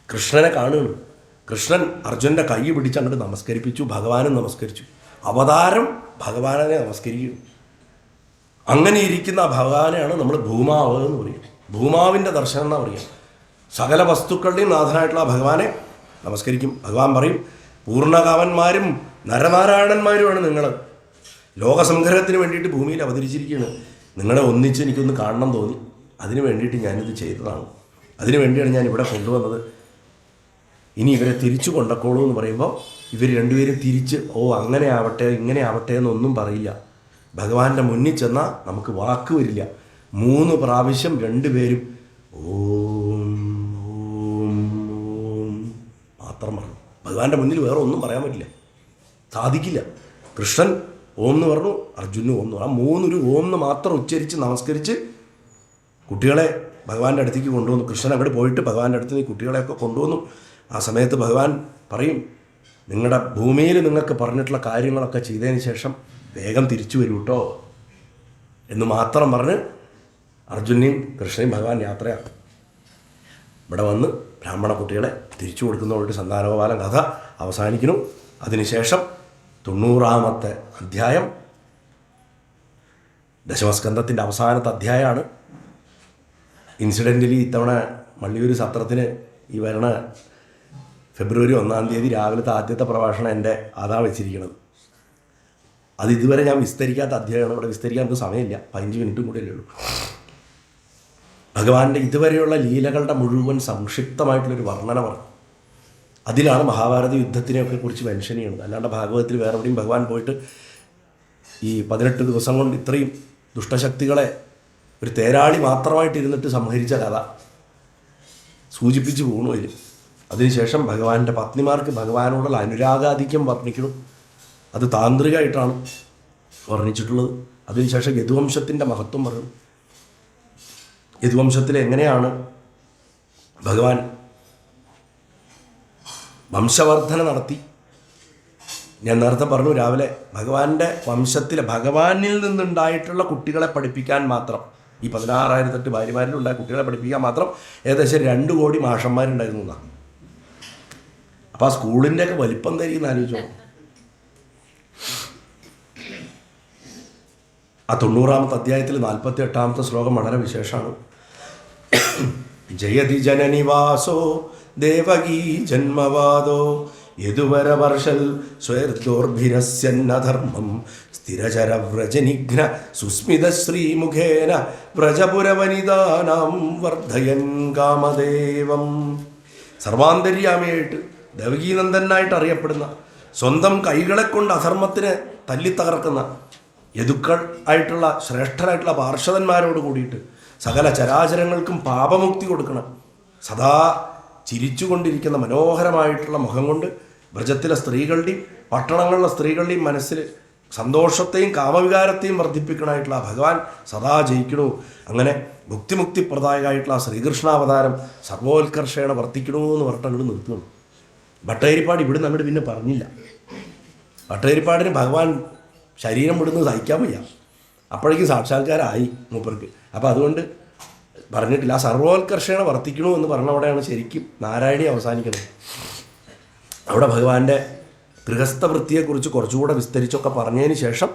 കൃഷ്ണനെ കാണുകയാണ്. കൃഷ്ണൻ അർജുനൻ്റെ കൈ പിടിച്ച് അങ്ങോട്ട് നമസ്കരിപ്പിച്ചു. ഭഗവാനും നമസ്കരിച്ചു. അവതാരം ഭഗവാനെ നമസ്കരിക്കുന്നു. അങ്ങനെ ഇരിക്കുന്ന ആ ഭഗവാനെയാണ് നമ്മൾ ഭൂമാവ് എന്ന് പറയുക. ഭൂമാവിൻ്റെ ദർശനം എന്നാണ് പറയുക. സകല വസ്തുക്കളുടെയും നാഥനായിട്ടുള്ള ആ ഭഗവാനെ നമസ്കരിക്കും. ഭഗവാൻ പറയും, പൂർണ്ണകാമന്മാരും നരനാരായണന്മാരുമാണ് നിങ്ങൾ. ലോകസംഗ്രഹത്തിന് വേണ്ടിയിട്ട് ഭൂമിയിൽ അവതരിച്ചിരിക്കുകയാണ്. നിങ്ങളെ ഒന്നിച്ച് എനിക്കൊന്ന് കാണണം തോന്നി, അതിനു വേണ്ടിയിട്ട് ഞാനിത് ചെയ്തതാണ്. അതിനു വേണ്ടിയാണ് ഞാൻ ഇവിടെ കൊണ്ടുവന്നത്. ഇനി ഇവരെ തിരിച്ചു കൊണ്ടക്കോളൂ എന്ന് പറയുമ്പോൾ ഇവർ രണ്ടുപേരും തിരിച്ച് അങ്ങനെ ആവട്ടെ ഇങ്ങനെ ആവട്ടെ എന്നൊന്നും പറയില്ല. ഭഗവാന്റെ മുന്നിൽ ചെന്നാൽ നമുക്ക് വാക്ക് വരില്ല. 3 പ്രാവശ്യം രണ്ടുപേരും ഓം ഓം ഓം മാത്രം പറഞ്ഞു. ഭഗവാന്റെ മുന്നിൽ വേറെ ഒന്നും പറയാൻ പറ്റില്ല, സാധിക്കില്ല. കൃഷ്ണൻ ഓം എന്ന് പറഞ്ഞു, അർജുനും ഓം എന്ന് പറഞ്ഞു. ആ 3 ഒരു ഓം എന്ന് മാത്രം ഉച്ചരിച്ച് നമസ്കരിച്ച് കുട്ടികളെ ഭഗവാന്റെ അടുത്തേക്ക് കൊണ്ടുവന്നു. കൃഷ്ണൻ അങ്ങോട്ട് പോയിട്ട് ഭഗവാന്റെ അടുത്ത് ഈ കുട്ടികളെയൊക്കെ കൊണ്ടുവന്നു. ആ സമയത്ത് ഭഗവാൻ പറയും, നിങ്ങളുടെ ഭൂമിയിൽ നിങ്ങൾക്ക് പറഞ്ഞിട്ടുള്ള കാര്യങ്ങളൊക്കെ ചെയ്തതിന് ശേഷം വേഗം തിരിച്ചു വരൂ കേട്ടോ എന്ന് മാത്രം പറഞ്ഞ് അർജുനെയും കൃഷ്ണനെയും ഭഗവാൻ യാത്രയാക്കും. ഇവിടെ വന്ന് ബ്രാഹ്മണ കുട്ടികളെ തിരിച്ചു കൊടുക്കുന്നതോട് സന്താനോപാലം കഥ അവസാനിക്കുന്നു. അതിനുശേഷം 90-ാമത്തെ അധ്യായം, ദശമസ്കന്ധത്തിൻ്റെ അവസാനത്തെ അധ്യായമാണ്. ഇൻസിഡൻ്റലി ഇത്തവണ മള്ളിയൂർ സത്രത്തിന് ഈ വരണ ഫെബ്രുവരി 1-ാം തീയതി രാവിലത്തെ ആദ്യത്തെ പ്രഭാഷണം എൻ്റെ അതാ വെച്ചിരിക്കുന്നത്. അത് ഇതുവരെ ഞാൻ വിസ്തരിക്കാത്ത അധ്യായമാണ്. ഇവിടെ വിസ്തരിക്കാൻ നമുക്ക് സമയമില്ല, 15 മിനിറ്റും കൂടെയല്ലേ ഉള്ളൂ. ഭഗവാന്റെ ഇതുവരെയുള്ള ലീലകളുടെ മുഴുവൻ സംക്ഷിപ്തമായിട്ടുള്ളൊരു വർണ്ണന പറഞ്ഞു. അതിലാണ് മഹാഭാരത യുദ്ധത്തിനെയൊക്കെ കുറിച്ച് മെൻഷൻ ചെയ്യുന്നത്. അല്ലാണ്ട് ഭാഗവതത്തിൽ വേറെ എവിടെയും ഭഗവാൻ പോയിട്ട് ഈ 18 ദിവസം കൊണ്ട് ഇത്രയും ദുഷ്ടശക്തികളെ ഒരു തേരാളി മാത്രമായിട്ട് ഇരുന്നിട്ട് സംഹരിച്ച കഥ സൂചിപ്പിച്ച് പോകണു അതിൽ. അതിനുശേഷം ഭഗവാന്റെ പത്നിമാർക്ക് ഭഗവാനോടുള്ള അനുരാഗാധിക്യം വർണ്ണിക്കണം. അത് താന്ത്രികമായിട്ടാണ് വർണ്ണിച്ചിട്ടുള്ളത്. അതിനുശേഷം യദുവംശത്തിൻ്റെ മഹത്വം പറയും. യദുവംശത്തിൽ എങ്ങനെയാണ് ഭഗവാൻ വംശവർദ്ധന നടത്തി. ഞാൻ നേരത്തെ പറഞ്ഞു രാവിലെ, ഭഗവാന്റെ വംശത്തിലെ ഭഗവാനിൽ നിന്നുണ്ടായിട്ടുള്ള കുട്ടികളെ പഠിപ്പിക്കാൻ മാത്രം, ഈ 16,008 ഭാര്യമാരിലുണ്ടായ കുട്ടികളെ പഠിപ്പിക്കാൻ മാത്രം ഏകദേശം 2 കോടി മാഷന്മാരുണ്ടായിരുന്നു എന്നാണ്. അപ്പോൾ ആ സ്കൂളിൻ്റെയൊക്കെ വലിപ്പം തരികയെന്ന് ആലോചിച്ചോ. ആ 90-ാമത്തെ അധ്യായത്തിൽ 48-ാമത്തെ ശ്ലോകം വളരെ വിശേഷമാണ്. ജയതി ജനനിവാസോ ദേവകീ ജന്മവാദോ യദുവരവർഷൽ സ്വൈർദോർഭിരസ്യന്നധർമ്മം സ്ഥിരചരവ്രജനിഘ്ന സുസ്മിതശ്രീമുഖേന വ്രജപുരവനിതാനാം വർദ്ധയൻ കാമദേവം. സർവാന്തര്യാമിയായിട്ട് ദേവകീനന്ദനായിട്ട് അറിയപ്പെടുന്ന, സ്വന്തം കൈകളെ കൊണ്ട് അധർമ്മത്തിന് തല്ലിത്തകർക്കുന്ന യദുക്കൾ ആയിട്ടുള്ള ശ്രേഷ്ഠരായിട്ടുള്ള പാർഷദന്മാരോട് കൂടിയിട്ട് സകല ചരാചരങ്ങൾക്കും പാപമുക്തി കൊടുക്കണം. സദാ ചിരിച്ചുകൊണ്ടിരിക്കുന്ന മനോഹരമായിട്ടുള്ള മുഖം കൊണ്ട് വ്രജത്തിലെ സ്ത്രീകളുടെയും പട്ടണങ്ങളിലെ സ്ത്രീകളുടെയും മനസ്സിൽ സന്തോഷത്തെയും കാമവികാരത്തെയും വർദ്ധിപ്പിക്കണമായിട്ടുള്ള ഭഗവാൻ സദാ ജയിക്കണു. അങ്ങനെ ഭുക്തിമുക്തിപ്രദായകമായിട്ടുള്ള ശ്രീകൃഷ്ണാവതാരം സർവോത്കർഷേണ വർദ്ധിക്കണമെന്ന് പറഞ്ഞിട്ട് അങ്ങോട്ട് നിർത്തുന്നു. ഭട്ടതിരിപ്പാട് ഇവിടുന്ന് അങ്ങോട്ട് പിന്നെ പറഞ്ഞില്ല. ഭട്ടതിരിപ്പാടിന് ഭഗവാൻ ശരീരം വിടുന്നത് സഹിക്കാൻ വയ്യ. അപ്പോഴേക്കും സാക്ഷാത്കാരമായി മൂപ്പർക്ക്. അപ്പോൾ അതുകൊണ്ട് പറഞ്ഞിട്ടില്ല. ആ സർവോത്കർഷേണ വർത്തിക്കണു എന്ന് പറഞ്ഞവിടെയാണ് ശരിക്കും നാരായണി അവസാനിക്കുന്നത്. അവിടെ ഭഗവാന്റെ ഗൃഹസ്ഥവൃത്തിയെക്കുറിച്ച് കുറച്ചുകൂടെ വിസ്തരിച്ചൊക്കെ പറഞ്ഞതിന് ശേഷം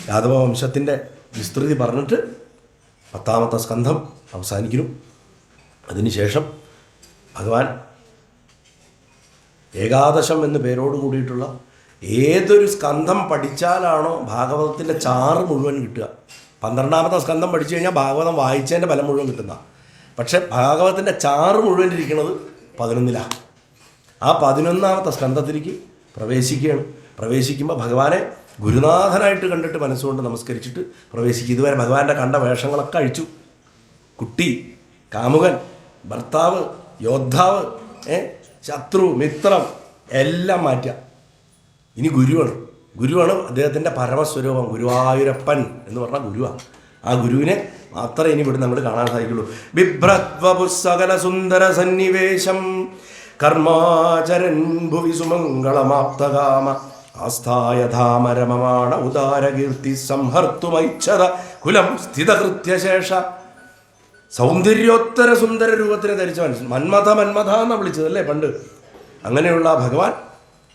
യാദവ വംശത്തിൻ്റെ വിസ്തൃതി പറഞ്ഞിട്ട് 10-ാമത്തെ സ്കന്ധം അവസാനിക്കുന്നു. അതിനുശേഷം ഭഗവാൻ ഏകാദശം എന്ന പേരോട് കൂടിയിട്ടുള്ള ഏതൊരു സ്കന്ധം പഠിച്ചാലാണോ ഭാഗവതത്തിൻ്റെ ചാറ് മുഴുവൻ കിട്ടുക. 12-ാമത്തെ സ്കന്ധം പഠിച്ചു കഴിഞ്ഞാൽ ഭാഗവതം വായിച്ചതിൻ്റെ ഫലം മുഴുവൻ കിട്ടുന്ന. പക്ഷേ ഭാഗവതത്തിൻ്റെ ചാറ് മുഴുവൻ ഇരിക്കുന്നത് 11-ലാണ്. ആ 11-ാമത്തെ സ്കന്ധത്തിലേക്ക് പ്രവേശിക്കുകയാണ്. പ്രവേശിക്കുമ്പോൾ ഭഗവാനെ ഗുരുനാഥനായിട്ട് കണ്ടിട്ട് മനസ്സുകൊണ്ട് നമസ്കരിച്ചിട്ട് പ്രവേശിക്കും. ഇതുവരെ ഭഗവാന്റെ കണ്ട വേഷങ്ങളൊക്കെ അഴിച്ചു. കുട്ടി, കാമുകൻ, ഭർത്താവ്, യോദ്ധാവ്, ശത്രു, മിത്രം എല്ലാം മാറ്റുക. ഇനി ഗുരുവാണ് അദ്ദേഹത്തിൻ്റെ പരമസ്വരൂപം. ഗുരുവായൂരപ്പൻ എന്ന് പറഞ്ഞാൽ ഗുരുവാണ്. ആ ഗുരുവിനെ മാത്രമേ ഇനി ഇവിടുന്ന് അങ്ങോട്ട് കാണാൻ സാധിക്കുള്ളൂ. ബിഭ്രത്വപുസ്സകല സുന്ദര സന്നിവേശം കർമാചരൻ ഭുവി സുമംഗളമാപ്തകാമ ആസ്ഥായ ധാമരമമാണ ഉദാരകീർത്തി സംഹർത്തുമൈച്ഛത കുലം സ്ഥിതകൃത്യശേഷ. സൗന്ദര്യോത്തര സുന്ദര രൂപത്തിനെ ധരിച്ച മനുഷ്യൻ. മന്മഥ എന്നാണ് വിളിച്ചതല്ലേ പണ്ട്. അങ്ങനെയുള്ള ഭഗവാൻ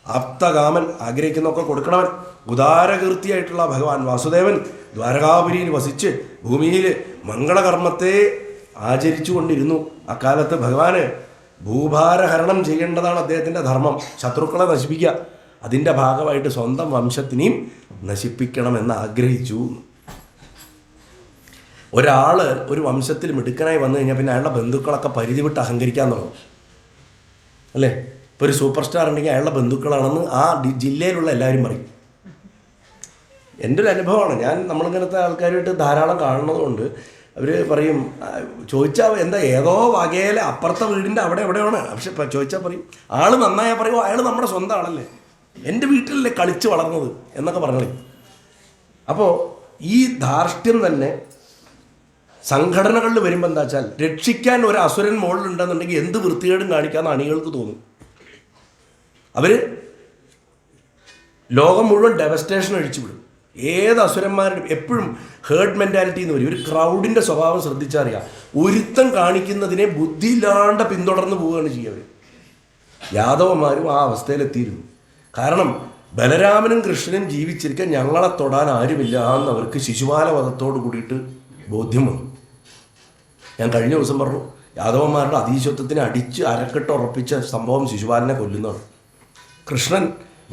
ആപ്തകാമൻ, ആഗ്രഹിക്കുന്നൊക്കെ കൊടുക്കണവൻ, ഉദാരകീർത്തിയായിട്ടുള്ള ഭഗവാൻ വാസുദേവൻ ദ്വാരകാപുരിയിൽ വസിച്ച് ഭൂമിയിൽ മംഗളകർമ്മത്തെ ആചരിച്ചു കൊണ്ടിരുന്നു. അക്കാലത്ത് ഭഗവാന് ഭൂഭാരഹരണം ചെയ്യേണ്ടതാണ് അദ്ദേഹത്തിൻ്റെ ധർമ്മം. ശത്രുക്കളെ നശിപ്പിക്കുക. അതിൻ്റെ ഭാഗമായിട്ട് സ്വന്തം വംശത്തിനെയും നശിപ്പിക്കണമെന്ന് ആഗ്രഹിച്ചു. ഒരാൾ ഒരു വംശത്തിൽ മിടുക്കനായി വന്നു കഴിഞ്ഞാൽ പിന്നെ അയാളുടെ ബന്ധുക്കളൊക്കെ പരിധി വിട്ട് അഹങ്കരിക്കാൻ തുടങ്ങും അല്ലേ. ഇപ്പോൾ ഒരു സൂപ്പർ സ്റ്റാർ ഉണ്ടെങ്കിൽ അയാളുടെ ബന്ധുക്കളാണെന്ന് ആ ജില്ലയിലുള്ള എല്ലാവരും പറയും. എൻ്റെ ഒരു അനുഭവമാണ്. നമ്മളിങ്ങനത്തെ ആൾക്കാരുമായിട്ട് ധാരാളം കാണുന്നതുകൊണ്ട് അവർ പറയും, ചോദിച്ചാൽ എന്താ ഏതോ വകയിലെ അപ്പുറത്തെ വീടിൻ്റെ അവിടെ എവിടെയാണ്, പക്ഷെ ചോദിച്ചാൽ പറയും ആൾ നന്നായാൽ പറയും അയാൾ നമ്മുടെ സ്വന്തം ആളല്ലേ, എൻ്റെ വീട്ടിലല്ലേ കളിച്ച് വളർന്നത് എന്നൊക്കെ പറഞ്ഞു. അപ്പോൾ ഈ ധാർഷ്ട്യം തന്നെ സംഘടനകളിൽ വരുമ്പോൾ എന്താ വെച്ചാൽ രക്ഷിക്കാൻ ഒരു അസുരൻ മുകളിലുണ്ടെന്നുണ്ടെങ്കിൽ എന്ത് വൃത്തികേടും കാണിക്കാമെന്ന് അണികൾക്ക് തോന്നും. അവർ ലോകം മുഴുവൻ ഡെവസ്റ്റേഷൻ അഴിച്ചുവിടും. ഏത് അസുരന്മാരുടെ എപ്പോഴും ഹേർഡ് മെൻറ്റാലിറ്റി എന്ന് പറയും. ഒരു ക്രൗഡിൻ്റെ സ്വഭാവം ശ്രദ്ധിച്ചറിയാം. ഒരുത്തം കാണിക്കുന്നതിനെ ബുദ്ധിയില്ലാണ്ട് പിന്തുടർന്ന് പോവുകയാണ് ചെയ്യുക. യാദവന്മാരും ആ അവസ്ഥയിലെത്തിയിരുന്നു. കാരണം ബലരാമനും കൃഷ്ണനും ജീവിച്ചിരിക്കാൻ ഞങ്ങളെ തൊടാൻ ആരുമില്ല എന്നവർക്ക് ശിശുപാല വധത്തോട് കൂടിയിട്ട് ബോധ്യം വന്നു. ഞാൻ കഴിഞ്ഞ ദിവസം പറഞ്ഞു, യാദവന്മാരുടെ അതീശത്വത്തിനെ അടിച്ച് അരക്കെട്ട് ഉറപ്പിച്ച സംഭവം ശിശുപാലനെ കൊല്ലുന്നതാണ്. കൃഷ്ണൻ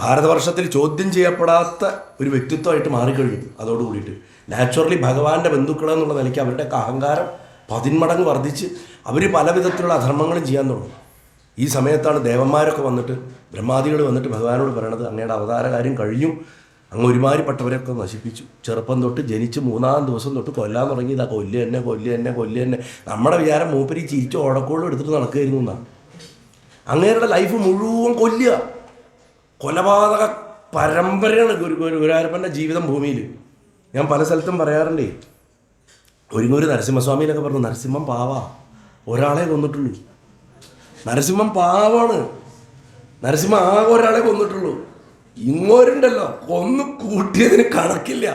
ഭാരതവർഷത്തിൽ ചോദ്യം ചെയ്യപ്പെടാത്ത ഒരു വ്യക്തിത്വമായിട്ട് മാറിക്കഴിഞ്ഞു. അതോടുകൂടിയിട്ട് നാച്ചുറലി ഭഗവാന്റെ ബന്ധുക്കളെന്നുള്ള നിലയ്ക്ക് അവരുടെയൊക്കെ അഹങ്കാരം 10 മടങ്ങ് വർദ്ധിച്ച് അവർ പല വിധത്തിലുള്ള അധർമ്മങ്ങളും ചെയ്യാൻ തുടങ്ങും. ഈ സമയത്താണ് ദേവന്മാരൊക്കെ വന്നിട്ട്, ബ്രഹ്മാദികൾ വന്നിട്ട് ഭഗവാനോട് പറയണത്, അങ്ങയുടെ അവതാര കാര്യം കഴിഞ്ഞു, അങ്ങ് ഒരുമാതിരിപ്പെട്ടവരെയൊക്കെ നശിപ്പിച്ചു. ചെറുപ്പം തൊട്ട് ജനിച്ച് 3-ാം ദിവസം തൊട്ട് കൊല്ലാൻ തുടങ്ങിയതാ. കൊല്ല് തന്നെ. നമ്മുടെ വിചാരം മൂപ്പരി ചിരിച്ച് ഓടക്കോളും എടുത്തിട്ട് നടക്കുകയായിരുന്നു എന്നാണ്. അങ്ങേരുടെ ലൈഫ് മുഴുവൻ കൊല്ലുക, കൊലപാതക പരമ്പരയാണ് ഗുരുവായൂരപ്പൻ്റെ ജീവിതം ഭൂമിയിൽ. ഞാൻ പല സ്ഥലത്തും പറയാറുണ്ടേ, ഒരുങ്ങൂർ നരസിംഹസ്വാമിയിലൊക്കെ പറഞ്ഞു, നരസിംഹം പാവാ, ഒരാളെ കൊന്നിട്ടുള്ളൂ. നരസിംഹം പാവാണ്, നരസിംഹം ആകെ ഒരാളെ കൊന്നിട്ടുള്ളൂ. ഇങ്ങോരുണ്ടല്ലോ കൊന്നു കൂട്ടിയതിന് കണക്കില്ല,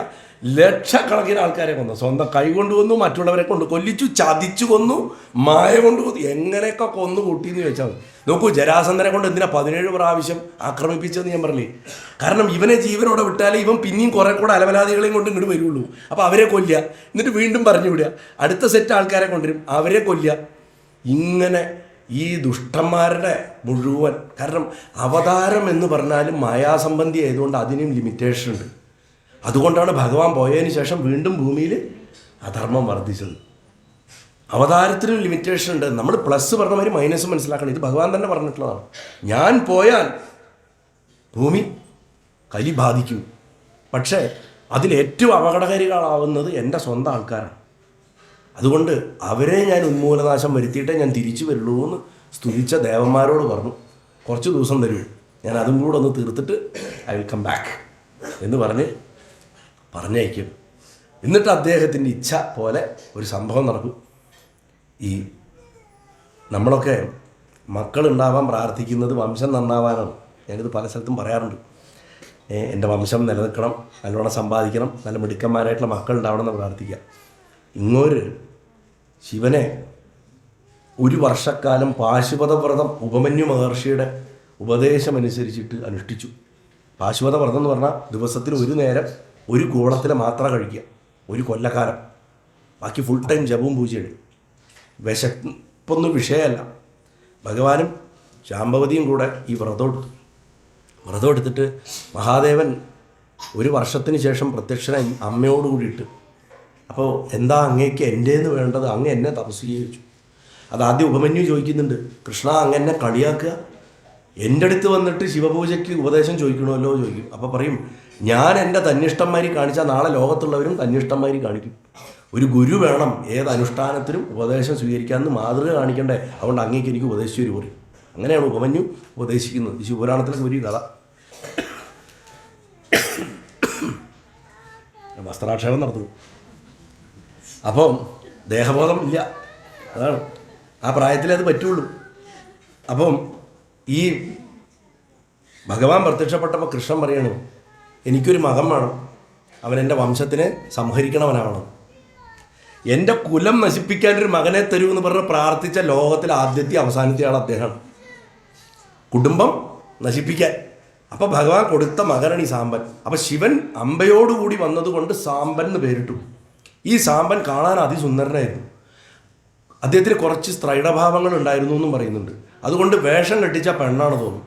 ലക്ഷക്കണക്കിന് ആൾക്കാരെ കൊന്നു. സ്വന്തം കൈ കൊണ്ട് കൊന്നു, മറ്റുള്ളവരെ കൊണ്ട് കൊല്ലിച്ചു, ചതിച്ചു കൊന്നു, മായ കൊണ്ട് കൊന്നു. എങ്ങനെയൊക്കെ കൊന്നു കൂട്ടിയെന്ന് ചോദിച്ചാൽ നോക്കൂ. ജരാസന്ധനെ കൊണ്ട് എന്തിനാ 17 പ്രാവശ്യം ആക്രമിപ്പിച്ചതെന്ന് ഞാൻ പറഞ്ഞില്ലേ. കാരണം ഇവനെ ജീവനോടെ വിട്ടാലേ ഇവൻ പിന്നെയും കുറെ കൂടെ അലവലാദികളെയും കൊണ്ട് ഇങ്ങോട്ട് വരുള്ളൂ. അപ്പോൾ അവരെ കൊല്ലുക, എന്നിട്ട് വീണ്ടും പറഞ്ഞു വിടുക, അടുത്ത സെറ്റ് ആൾക്കാരെ കൊണ്ടുവരും, അവരെ കൊല്ലുക. ഇങ്ങനെ ഈ ദുഷ്ടന്മാരുടെ മുഴുവൻ, കാരണം അവതാരം എന്ന് പറഞ്ഞാലും മായാസംബന്ധി ആയതുകൊണ്ട് അതിനും ലിമിറ്റേഷൻ ഉണ്ട്. അതുകൊണ്ടാണ് ഭഗവാൻ പോയതിന് ശേഷം വീണ്ടും ഭൂമിയിൽ അധർമ്മം വർദ്ധിച്ചത്. അവതാരത്തിനും ലിമിറ്റേഷൻ ഉണ്ട്. നമ്മൾ പ്ലസ് പറഞ്ഞ മാതിരി മൈനസ് മനസ്സിലാക്കണം. ഇത് ഭഗവാൻ തന്നെ പറഞ്ഞിട്ടുള്ളതാണ്. ഞാൻ പോയാൽ ഭൂമി കലി ബാധിക്കും, പക്ഷേ അതിലേറ്റവും അപകടകാരികളാവുന്നത് എൻ്റെ സ്വന്തം ആൾക്കാരാണ്. അതുകൊണ്ട് അവരെ ഞാൻ ഉന്മൂലനാശം വരുത്തിയിട്ടേ ഞാൻ തിരിച്ചു വരുള്ളൂ എന്ന് സ്തുതിച്ച ദേവന്മാരോട് പറഞ്ഞു, കുറച്ച് ദിവസം തരൂ, ഞാൻ അതും കൂടെ ഒന്ന് തീർത്തിട്ട് ഐ വിൽ കം ബാക്ക് എന്ന് പറഞ്ഞയക്കും. എന്നിട്ട് അദ്ദേഹത്തിൻ്റെ ഇച്ഛ പോലെ ഒരു സംഭവം നടക്കും. ഈ നമ്മളൊക്കെ മക്കളുണ്ടാവാൻ പ്രാർത്ഥിക്കുന്നത് വംശം നന്നാവാനാണ്. ഞാനിത് പല സ്ഥലത്തും പറയാറുണ്ട്. എൻ്റെ വംശം നിലനിൽക്കണം, നല്ലോണം സമ്പാദിക്കണം, നല്ല മിടുക്കന്മാരായിട്ടുള്ള മക്കളുണ്ടാവണം എന്ന് പ്രാർത്ഥിക്കുക. ഇങ്ങോര് ശിവനെ 1 വർഷക്കാലം പാശുപതവ്രതം ഉപമന്യു മഹർഷിയുടെ ഉപദേശമനുസരിച്ചിട്ട് അനുഷ്ഠിച്ചു. പാശുപതവ്രതം എന്ന് പറഞ്ഞാൽ ദിവസത്തിൽ 1 നേരം 1 കൂടത്തിലെ മാത്രം കഴിക്കുക, 1 കൊല്ലക്കാലം. ബാക്കി ഫുൾ ടൈം ജപവും പൂജയാണ്. വിശപ്പൊന്നും വിഷയമല്ല. ഭഗവാനും ശാംഭവതിയും കൂടെ ഈ വ്രതം എടുത്തിട്ട് മഹാദേവൻ 1 വർഷത്തിന് ശേഷം പ്രത്യക്ഷനായി അമ്മയോട് കൂടിയിട്ട്, അപ്പോൾ എന്താ അങ്ങേക്ക് എൻ്റേന്ന് വേണ്ടത്, അങ്ങ് എന്നെ തപസ് ചോദിച്ചു. അതാദ്യം ഉപമന്യു ചോദിക്കുന്നുണ്ട്, കൃഷ്ണ അങ്ങ് എന്നെ കളിയാക്കുക, എൻ്റെ അടുത്ത് വന്നിട്ട് ശിവപൂജയ്ക്ക് ഉപദേശം ചോദിക്കണമല്ലോ ചോദിക്കും. അപ്പോൾ പറയും, ഞാൻ എൻ്റെ തന്നിഷ്ടന്മാരി കാണിച്ചാൽ നാളെ ലോകത്തുള്ളവരും തന്നിഷ്ടന്മാരി കാണിക്കും. ഒരു ഗുരു വേണം ഏത് അനുഷ്ഠാനത്തിനും ഉപദേശം സ്വീകരിക്കാമെന്ന് മാതൃക കാണിക്കണ്ടേ, അതുകൊണ്ട് അങ്ങേക്ക് എനിക്ക് ഉപദേശിച്ചു ഒരു പറയും. അങ്ങനെയാണ് ഉപമന്യു ഉപദേശിക്കുന്നത്. ഈ ശിവപുരാണത്തിലൊക്കെ ഒരു കഥ. വസ്ത്രാക്ഷേപം നടത്തുന്നു. അപ്പം ദേഹബോധം ഇല്ല, അതാണ് ആ പ്രായത്തിലേ അത് പറ്റുള്ളൂ. അപ്പം ഈ ഭഗവാൻ പ്രത്യക്ഷപ്പെട്ടപ്പോൾ കൃഷ്ണൻ പറയണു, എനിക്കൊരു മകൻ വേണം, അവൻ എൻ്റെ വംശത്തിനെ സംഹരിക്കണവനാവണം, എൻ്റെ കുലം നശിപ്പിക്കാനൊരു മകനെ തരൂ എന്ന് പറഞ്ഞ് പ്രാർത്ഥിച്ച ലോകത്തിലെ ആദ്യത്തെ അവസാനത്തെ ആൾ അദ്ദേഹമാണ്, കുടുംബം നശിപ്പിക്കാൻ. അപ്പോൾ ഭഗവാൻ കൊടുത്ത മകനാണ് ഈ സാമ്പൻ. അപ്പോൾ ശിവൻ അമ്പയോടുകൂടി വന്നതുകൊണ്ട് സാമ്പൻ എന്ന് പേരിട്ടു. ഈ സാമ്പൻ കാണാൻ അതിസുന്ദരനായിരുന്നു. അദ്ദേഹത്തിന് കുറച്ച് സ്ത്രൈണഭാവങ്ങൾ ഉണ്ടായിരുന്നു എന്നും പറയുന്നുണ്ട്. അതുകൊണ്ട് വേഷം കെട്ടിച്ച പെണ്ണാണ് തോന്നും.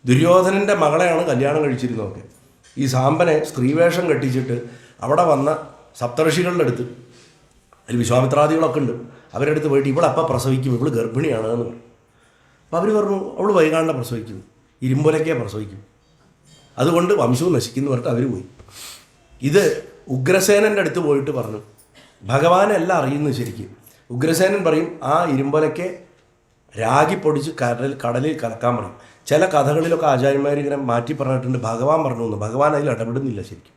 ദുര്യോധനൻ്റെ മകളെയാണ് കല്യാണം കഴിച്ചിരുന്നതൊക്കെ. ഈ സാമ്പനെ സ്ത്രീവേഷം കെട്ടിച്ചിട്ട് അവിടെ വന്ന സപ്തഋഷികളുടെ അടുത്ത്, അതിൽ വിശ്വാമിത്രാദികളൊക്കെ ഉണ്ട്, അവരുടെ അടുത്ത് പോയിട്ട് ഇവളപ്പം പ്രസവിക്കും, ഇവൾ ഗർഭിണിയാണ് എന്ന് പറഞ്ഞു. അപ്പോൾ അവർ പറഞ്ഞു, അവൾ വൈകാണ്ട പ്രസവിക്കും, ഇരുമ്പൊലക്കെ പ്രസവിക്കും, അതുകൊണ്ട് വംശവും നശിക്കുന്നു പറഞ്ഞിട്ട് അവർ പോയി. ഇത് ഉഗ്രസേനൻ്റെ അടുത്ത് പോയിട്ട് പറഞ്ഞു. ഭഗവാനെല്ലാം അറിയുന്നു ശരിക്കും. ഉഗ്രസേനൻ പറയും ആ ഇരുമ്പൊലയ്ക്ക് രാഗി പൊടിച്ച് കടലിൽ കലക്കാൻ പറയും. ചില കഥകളിലൊക്കെ ആചാര്യന്മാർ ഇങ്ങനെ മാറ്റി പറഞ്ഞിട്ടുണ്ട് ഭഗവാൻ പറഞ്ഞു എന്ന്. ഭഗവാൻ അതിൽ ഇടപെടുന്നില്ല ശരിക്കും.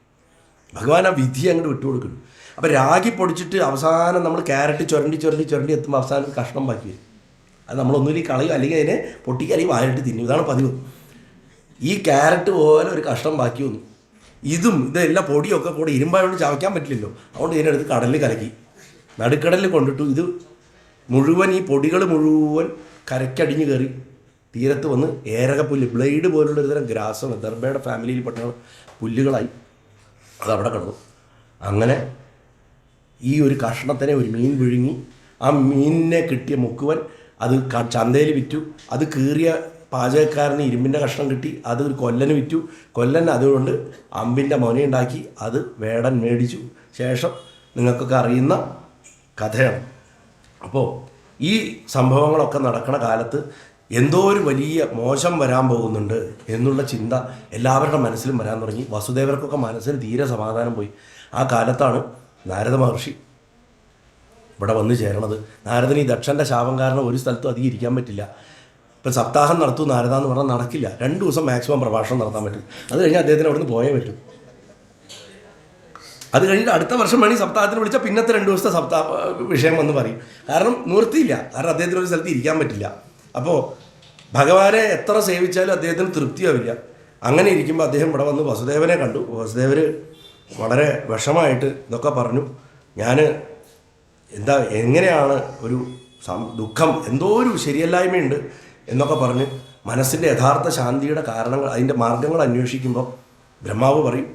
ഭഗവാൻ ആ വിധി അങ്ങോട്ട് വിട്ടുകൊടുക്കുന്നു. അപ്പോൾ രാഗി പൊടിച്ചിട്ട് അവസാനം നമ്മൾ ക്യാരറ്റ് ചുരണ്ടി എത്തുമ്പോൾ അവസാനം കഷ്ണം ബാക്കി വരും. അത് നമ്മളൊന്നുമില്ല കളയും, അല്ലെങ്കിൽ അതിനെ പൊട്ടിക്കുക, അല്ലെങ്കിൽ വായിട്ട് തിന്നും. ഇതാണ് പതിവ്. ഈ ക്യാരറ്റ് പോലെ ഒരു കഷ്ണം ബാക്കി വന്നു. ഇതെല്ലാം പൊടിയൊക്കെ കൂടെ ഇരുമ്പായോണ്ട് ചവയ്ക്കാൻ പറ്റില്ലല്ലോ. അതുകൊണ്ട് ഇതിനെടുത്ത് കടലിൽ കലക്കി നടുക്കടലിൽ കൊണ്ടിട്ടു. ഇത് മുഴുവൻ ഈ പൊടികൾ മുഴുവൻ കരയ്ക്കടിഞ്ഞ് കയറി തീരത്ത് വന്ന് ഏരകപ്പുല്ല്, ബ്ലേഡ് പോലുള്ള ഒരു തരം ഗ്രാസാണ്, ദർബയുടെ ഫാമിലിയിൽപ്പെട്ട പുല്ലുകളായി അതവിടെ കിടന്നു. അങ്ങനെ ഈ ഒരു കഷ്ണത്തിനെ ഒരു മീൻ വിഴുങ്ങി, ആ മീനിനെ കിട്ടിയ മുക്കുവൻ അത് ചന്തയിൽ വിറ്റു. അത് കീറിയ പാചകക്കാരന് ഇരുമ്പിൻ്റെ കഷ്ണം കിട്ടി, അത് ഒരു കൊല്ലന് വിറ്റു. കൊല്ലൻ അതുകൊണ്ട് അമ്പിൻ്റെ മൊനയുണ്ടാക്കി, അത് വേടൻ മേടിച്ചു. ശേഷം നിങ്ങൾക്കൊക്കെ അറിയുന്ന കഥയാണ്. അപ്പോൾ ഈ സംഭവങ്ങളൊക്കെ നടക്കുന്ന കാലത്ത് എന്തോ ഒരു വലിയ മോശം വരാൻ പോകുന്നുണ്ട് എന്നുള്ള ചിന്ത എല്ലാവരുടെ മനസ്സിലും വരാൻ തുടങ്ങി. വസുദേവർക്കൊക്കെ മനസ്സിന് തീരെ സമാധാനം പോയി. ആ കാലത്താണ് നാരദ മഹർഷി ഇവിടെ വന്നു ചേരണത്. നാരദന് ഈ ദക്ഷൻ്റെ ശാപം കാരണം ഒരു സ്ഥലത്തും അധികം ഇരിക്കാൻ പറ്റില്ല. ഇപ്പം സപ്താഹം നടത്തും നാരദ എന്ന് പറഞ്ഞാൽ നടക്കില്ല. 2 ദിവസം മാക്സിമം പ്രഭാഷണം നടത്താൻ പറ്റും. അത് കഴിഞ്ഞ് അദ്ദേഹത്തിന് അവിടെ നിന്ന് പോയേ പറ്റും. അത് കഴിഞ്ഞിട്ട് അടുത്ത വർഷം വേണമെങ്കിൽ സപ്താഹത്തിന് വിളിച്ചാൽ പിന്നത്തെ 2 ദിവസത്തെ വിഷയം വന്ന് പറയും. കാരണം നിവൃത്തിയില്ല. കാരണം അദ്ദേഹത്തിന് ഒരു സ്ഥലത്ത് ഇരിക്കാൻ പറ്റില്ല. അപ്പോൾ ഭഗവാനെ എത്ര സേവിച്ചാലും അദ്ദേഹത്തിന് തൃപ്തിയാവില്ല. അങ്ങനെ ഇരിക്കുമ്പോൾ അദ്ദേഹം ഇവിടെ വന്ന് വസുദേവനെ കണ്ടു. വസുദേവർ വളരെ വിഷമായിട്ട് ഇതൊക്കെ പറഞ്ഞു. ഞാൻ എങ്ങനെയാണ് ഒരു ദുഃഖം, എന്തോ ഒരു ശരിയല്ലായ്മയുണ്ട് എന്നൊക്കെ പറഞ്ഞ് മനസ്സിൻ്റെ യഥാർത്ഥ ശാന്തിയുടെ കാരണങ്ങൾ, അതിൻ്റെ മാർഗങ്ങൾ അന്വേഷിക്കുമ്പോൾ ബ്രഹ്മാവ് പറയും,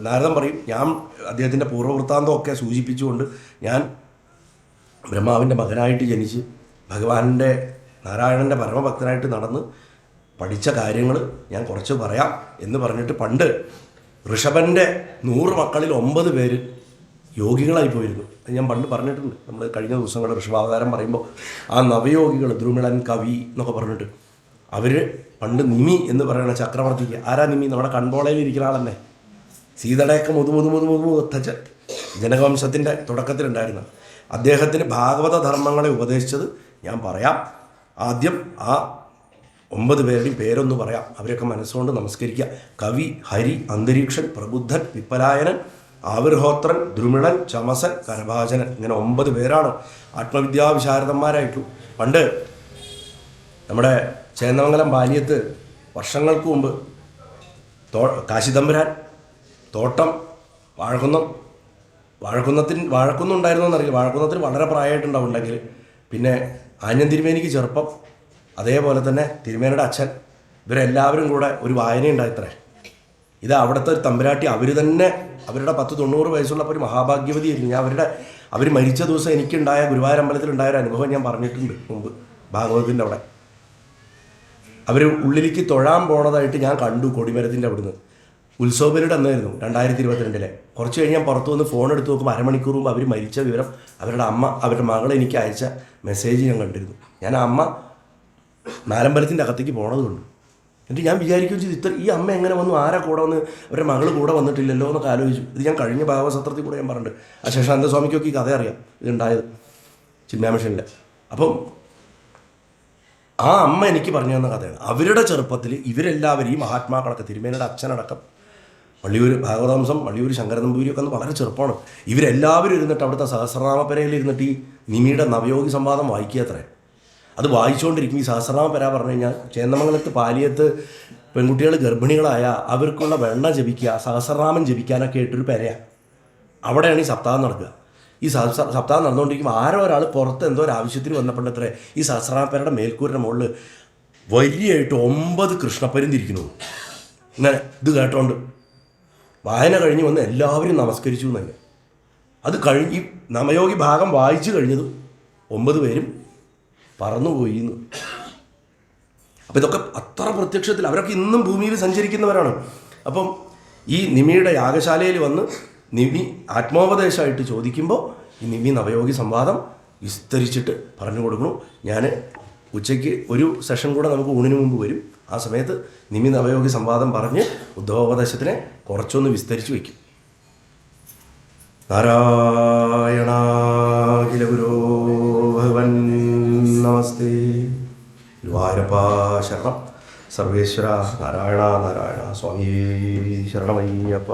നാരദൻ പറയും, ഞാൻ അദ്ദേഹത്തിൻ്റെ പൂർവ്വവൃത്താന്തമൊക്കെ സൂചിപ്പിച്ചുകൊണ്ട് ഞാൻ ബ്രഹ്മാവിൻ്റെ മകനായിട്ട് ജനിച്ച് ഭഗവാന്റെ നാരായണൻ്റെ പരമഭക്തനായിട്ട് നടന്ന് പഠിച്ച കാര്യങ്ങൾ ഞാൻ കുറച്ച് പറയാം എന്ന് പറഞ്ഞിട്ട്, പണ്ട് ഋഷഭൻ്റെ 100 മക്കളിൽ 9 പേര് യോഗികളായി പോയിരുന്നു. അത് ഞാൻ പണ്ട് പറഞ്ഞിട്ടുണ്ട്. നമ്മൾ കഴിഞ്ഞ ദിവസങ്ങളുടെ ഋഷഭാവതാരം പറയുമ്പോൾ ആ നവയോഗികൾ, ദ്രുമിളൻ, കവി എന്നൊക്കെ പറഞ്ഞിട്ട് അവർ പണ്ട് നിമി എന്ന് പറയുന്ന ചക്രവർത്തിക്ക്, ആരാ നിമി? നമ്മുടെ കൺപോളയിൽ ഇരിക്കുന്ന ആളെന്നെ, സീതയുടെയൊക്കെ മുതുമുത്തച്ഛ ജനകവംശത്തിൻ്റെ തുടക്കത്തിലുണ്ടായിരുന്ന അദ്ദേഹത്തിന് ഭാഗവത ധർമ്മങ്ങളെ ഉപദേശിച്ചത് ഞാൻ പറയാം. ആദ്യം ആ 9 പേരുടെയും പേരൊന്ന് പറയാം. അവരൊക്കെ മനസ്സുകൊണ്ട് നമസ്കരിക്കുക. കവി, ഹരി, അന്തരീക്ഷൻ, പ്രബുദ്ധൻ, വിപ്പലായനൻ, ആവിർഹോത്രൻ, ദ്രുമിളൻ, ചമസൻ, കരഭാജനൻ. ഇങ്ങനെ 9 പേരാണ് ആത്മവിദ്യാവിശാരദന്മാരായിട്ടു. പണ്ട് നമ്മുടെ ചേന്നമംഗലം ബാല്യത്ത് വർഷങ്ങൾക്ക് മുമ്പ് കാശിതമ്പുരാൻ, തോട്ടം, വാഴക്കുന്നുണ്ടായിരുന്നു എന്നറിയില്ല. വാഴക്കുന്നത്തിന് വളരെ പ്രായമായിട്ടുണ്ടാവുണ്ടെങ്കിൽ, പിന്നെ ആഞ്ഞൻ തിരുമേനിക്ക് ചെറുപ്പം, അതേപോലെ തന്നെ തിരുമേനിയുടെ അച്ഛൻ, ഇവരെല്ലാവരും കൂടെ ഒരു വായനയുണ്ടായിത്രേ. ഇത് അവിടുത്തെ ഒരു തമ്പുരാട്ടി, അവർ തന്നെ അവരുടെ 10-90 വയസ്സുള്ളപ്പോൾ ഒരു മഹാഭാഗ്യവതിയായിരുന്നു. അവർ മരിച്ച ദിവസം എനിക്കുണ്ടായ ഗുരുവായൂരമ്പലത്തിലുണ്ടായ ഒരു അനുഭവം ഞാൻ പറഞ്ഞിട്ടുണ്ട് മുമ്പ് ഭാഗവതത്തിൻ്റെ അവിടെ. അവർ ഉള്ളിലേക്ക് തൊഴാൻ പോണതായിട്ട് ഞാൻ കണ്ടു കൊടിമരത്തിൻ്റെ അവിടുന്ന്. ഉത്സവപീരീഡ് എന്നായിരുന്നു 2022. കുറച്ച് കഴിഞ്ഞ് ഞാൻ പുറത്തു വന്ന് ഫോൺ എടുത്ത് നോക്കുമ്പോൾ അരമണിക്കൂർ മുമ്പ് അവർ മരിച്ച വിവരം അവരുടെ മകൾ എനിക്ക് അയച്ച മെസ്സേജ് ഞാൻ കണ്ടിരുന്നു. ഞാൻ ആ അമ്മ നാലമ്പലത്തിൻ്റെ അകത്തേക്ക് പോണതുകൊണ്ട് എന്നിട്ട് ഞാൻ വിചാരിക്കുകയും ചെയ്തു, ഈ അമ്മ എങ്ങനെ വന്നു, ആരാ കൂടെ വന്ന്, അവരുടെ മകൾ കൂടെ വന്നിട്ടില്ലല്ലോ എന്നൊക്കെ ആലോചിച്ചു. ഇത് ഞാൻ കഴിഞ്ഞ ഭാഗവസത്രത്തിൽ കൂടെ ഞാൻ പറഞ്ഞിട്ടുണ്ട്. ആ ശേഷാനന്ദസ്വാമിക്കൊക്കെ ഈ കഥ അറിയാം, ഇതുണ്ടായത് ചിന്താമിഷനിൽ. അപ്പം ആ അമ്മ എനിക്ക് പറഞ്ഞു തന്ന കഥയാണ്. അവരുടെ ചെറുപ്പത്തിൽ ഇവരെല്ലാവരും, ഈ മഹാത്മാക്കളൊക്കെ, തിരുമേനിയുടെ അച്ഛനടക്കം, വള്ളിയൂർ ഭാഗവതംസം, വള്ളിയൂർ ശങ്കരനമ്പൂരിയൊക്കെ ഒന്ന് വളരെ ചെറുപ്പമാണ്. ഇവരെല്ലാവരും ഇരുന്നിട്ട് അവിടുത്തെ സഹസ്രനാമപരയിൽ ഇരുന്നിട്ട് ഈ നിമിയുടെ നവയോഗി സംവാദം വായിക്കുക. അത് വായിച്ചുകൊണ്ടിരിക്കും. ഈ സഹസ്രനാമപര പറഞ്ഞു കഴിഞ്ഞാൽ ചേന്നമംഗലത്ത് പാലിയത്ത് പെൺകുട്ടികൾ ഗർഭിണികളായ അവർക്കുള്ള വെണ്ണ ജപിക്കുക, സഹസ്രനാമം ജപിക്കാനൊക്കെ ആയിട്ടൊരു പെരയാണ്. അവിടെയാണ് ഈ സപ്താഹം നടക്കുക. ഈ സപ്താഹം നടന്നുകൊണ്ടിരിക്കുമ്പോൾ ആരോ ഒരാൾ പുറത്ത് എന്തോ ഒരു ആവശ്യത്തിന് വന്നപ്പോഴത്രേ ഈ സഹസ്രനാമപരയുടെ മേൽക്കൂരിൻ്റെ മുകളിൽ വലിയായിട്ട് 9 കൃഷ്ണപ്പരുന്തിരിക്കുന്നു. ഇങ്ങനെ ഇത് കേട്ടോണ്ട് വായന കഴിഞ്ഞ് വന്ന് എല്ലാവരും നമസ്കരിച്ചു എന്നല്ലേ. അത് കഴിഞ്ഞ് ഈ നവയോഗി ഭാഗം വായിച്ചു കഴിഞ്ഞതും 9 പേരും പറന്നുപോയി എന്ന്. അപ്പം ഇതൊക്കെ അത്ര പ്രത്യക്ഷത്തിൽ അവരൊക്കെ ഇന്നും ഭൂമിയിൽ സഞ്ചരിക്കുന്നവരാണ്. അപ്പം ഈ നിമിയുടെ യാഗശാലയിൽ വന്ന് നിമി ആത്മോപദേശമായിട്ട് ചോദിക്കുമ്പോൾ ഈ നിമി നവയോഗി സംവാദം വിസ്തരിച്ചിട്ട് പറഞ്ഞു കൊടുക്കണം. ഞാൻ ഉച്ചയ്ക്ക് ഒരു സെഷൻ കൂടെ നമുക്ക് ഊണിന് മുമ്പ് വരും. ആ സമയത്ത് നിമി നവയോഗി സംവാദം പറഞ്ഞ് ഉദ്ധവോപദേശത്തിനെ കുറച്ചൊന്ന് വിസ്തരിച്ച് വയ്ക്കും. നാരായണാഖില ഗുരോ ഭഗവൻ നമസ്തേ. ഗുരുവായൂരപ്പ ശരണം. സർവേശ്വര നാരായണ നാരായണ. സ്വാമിയേ ശരണമയ്യപ്പ.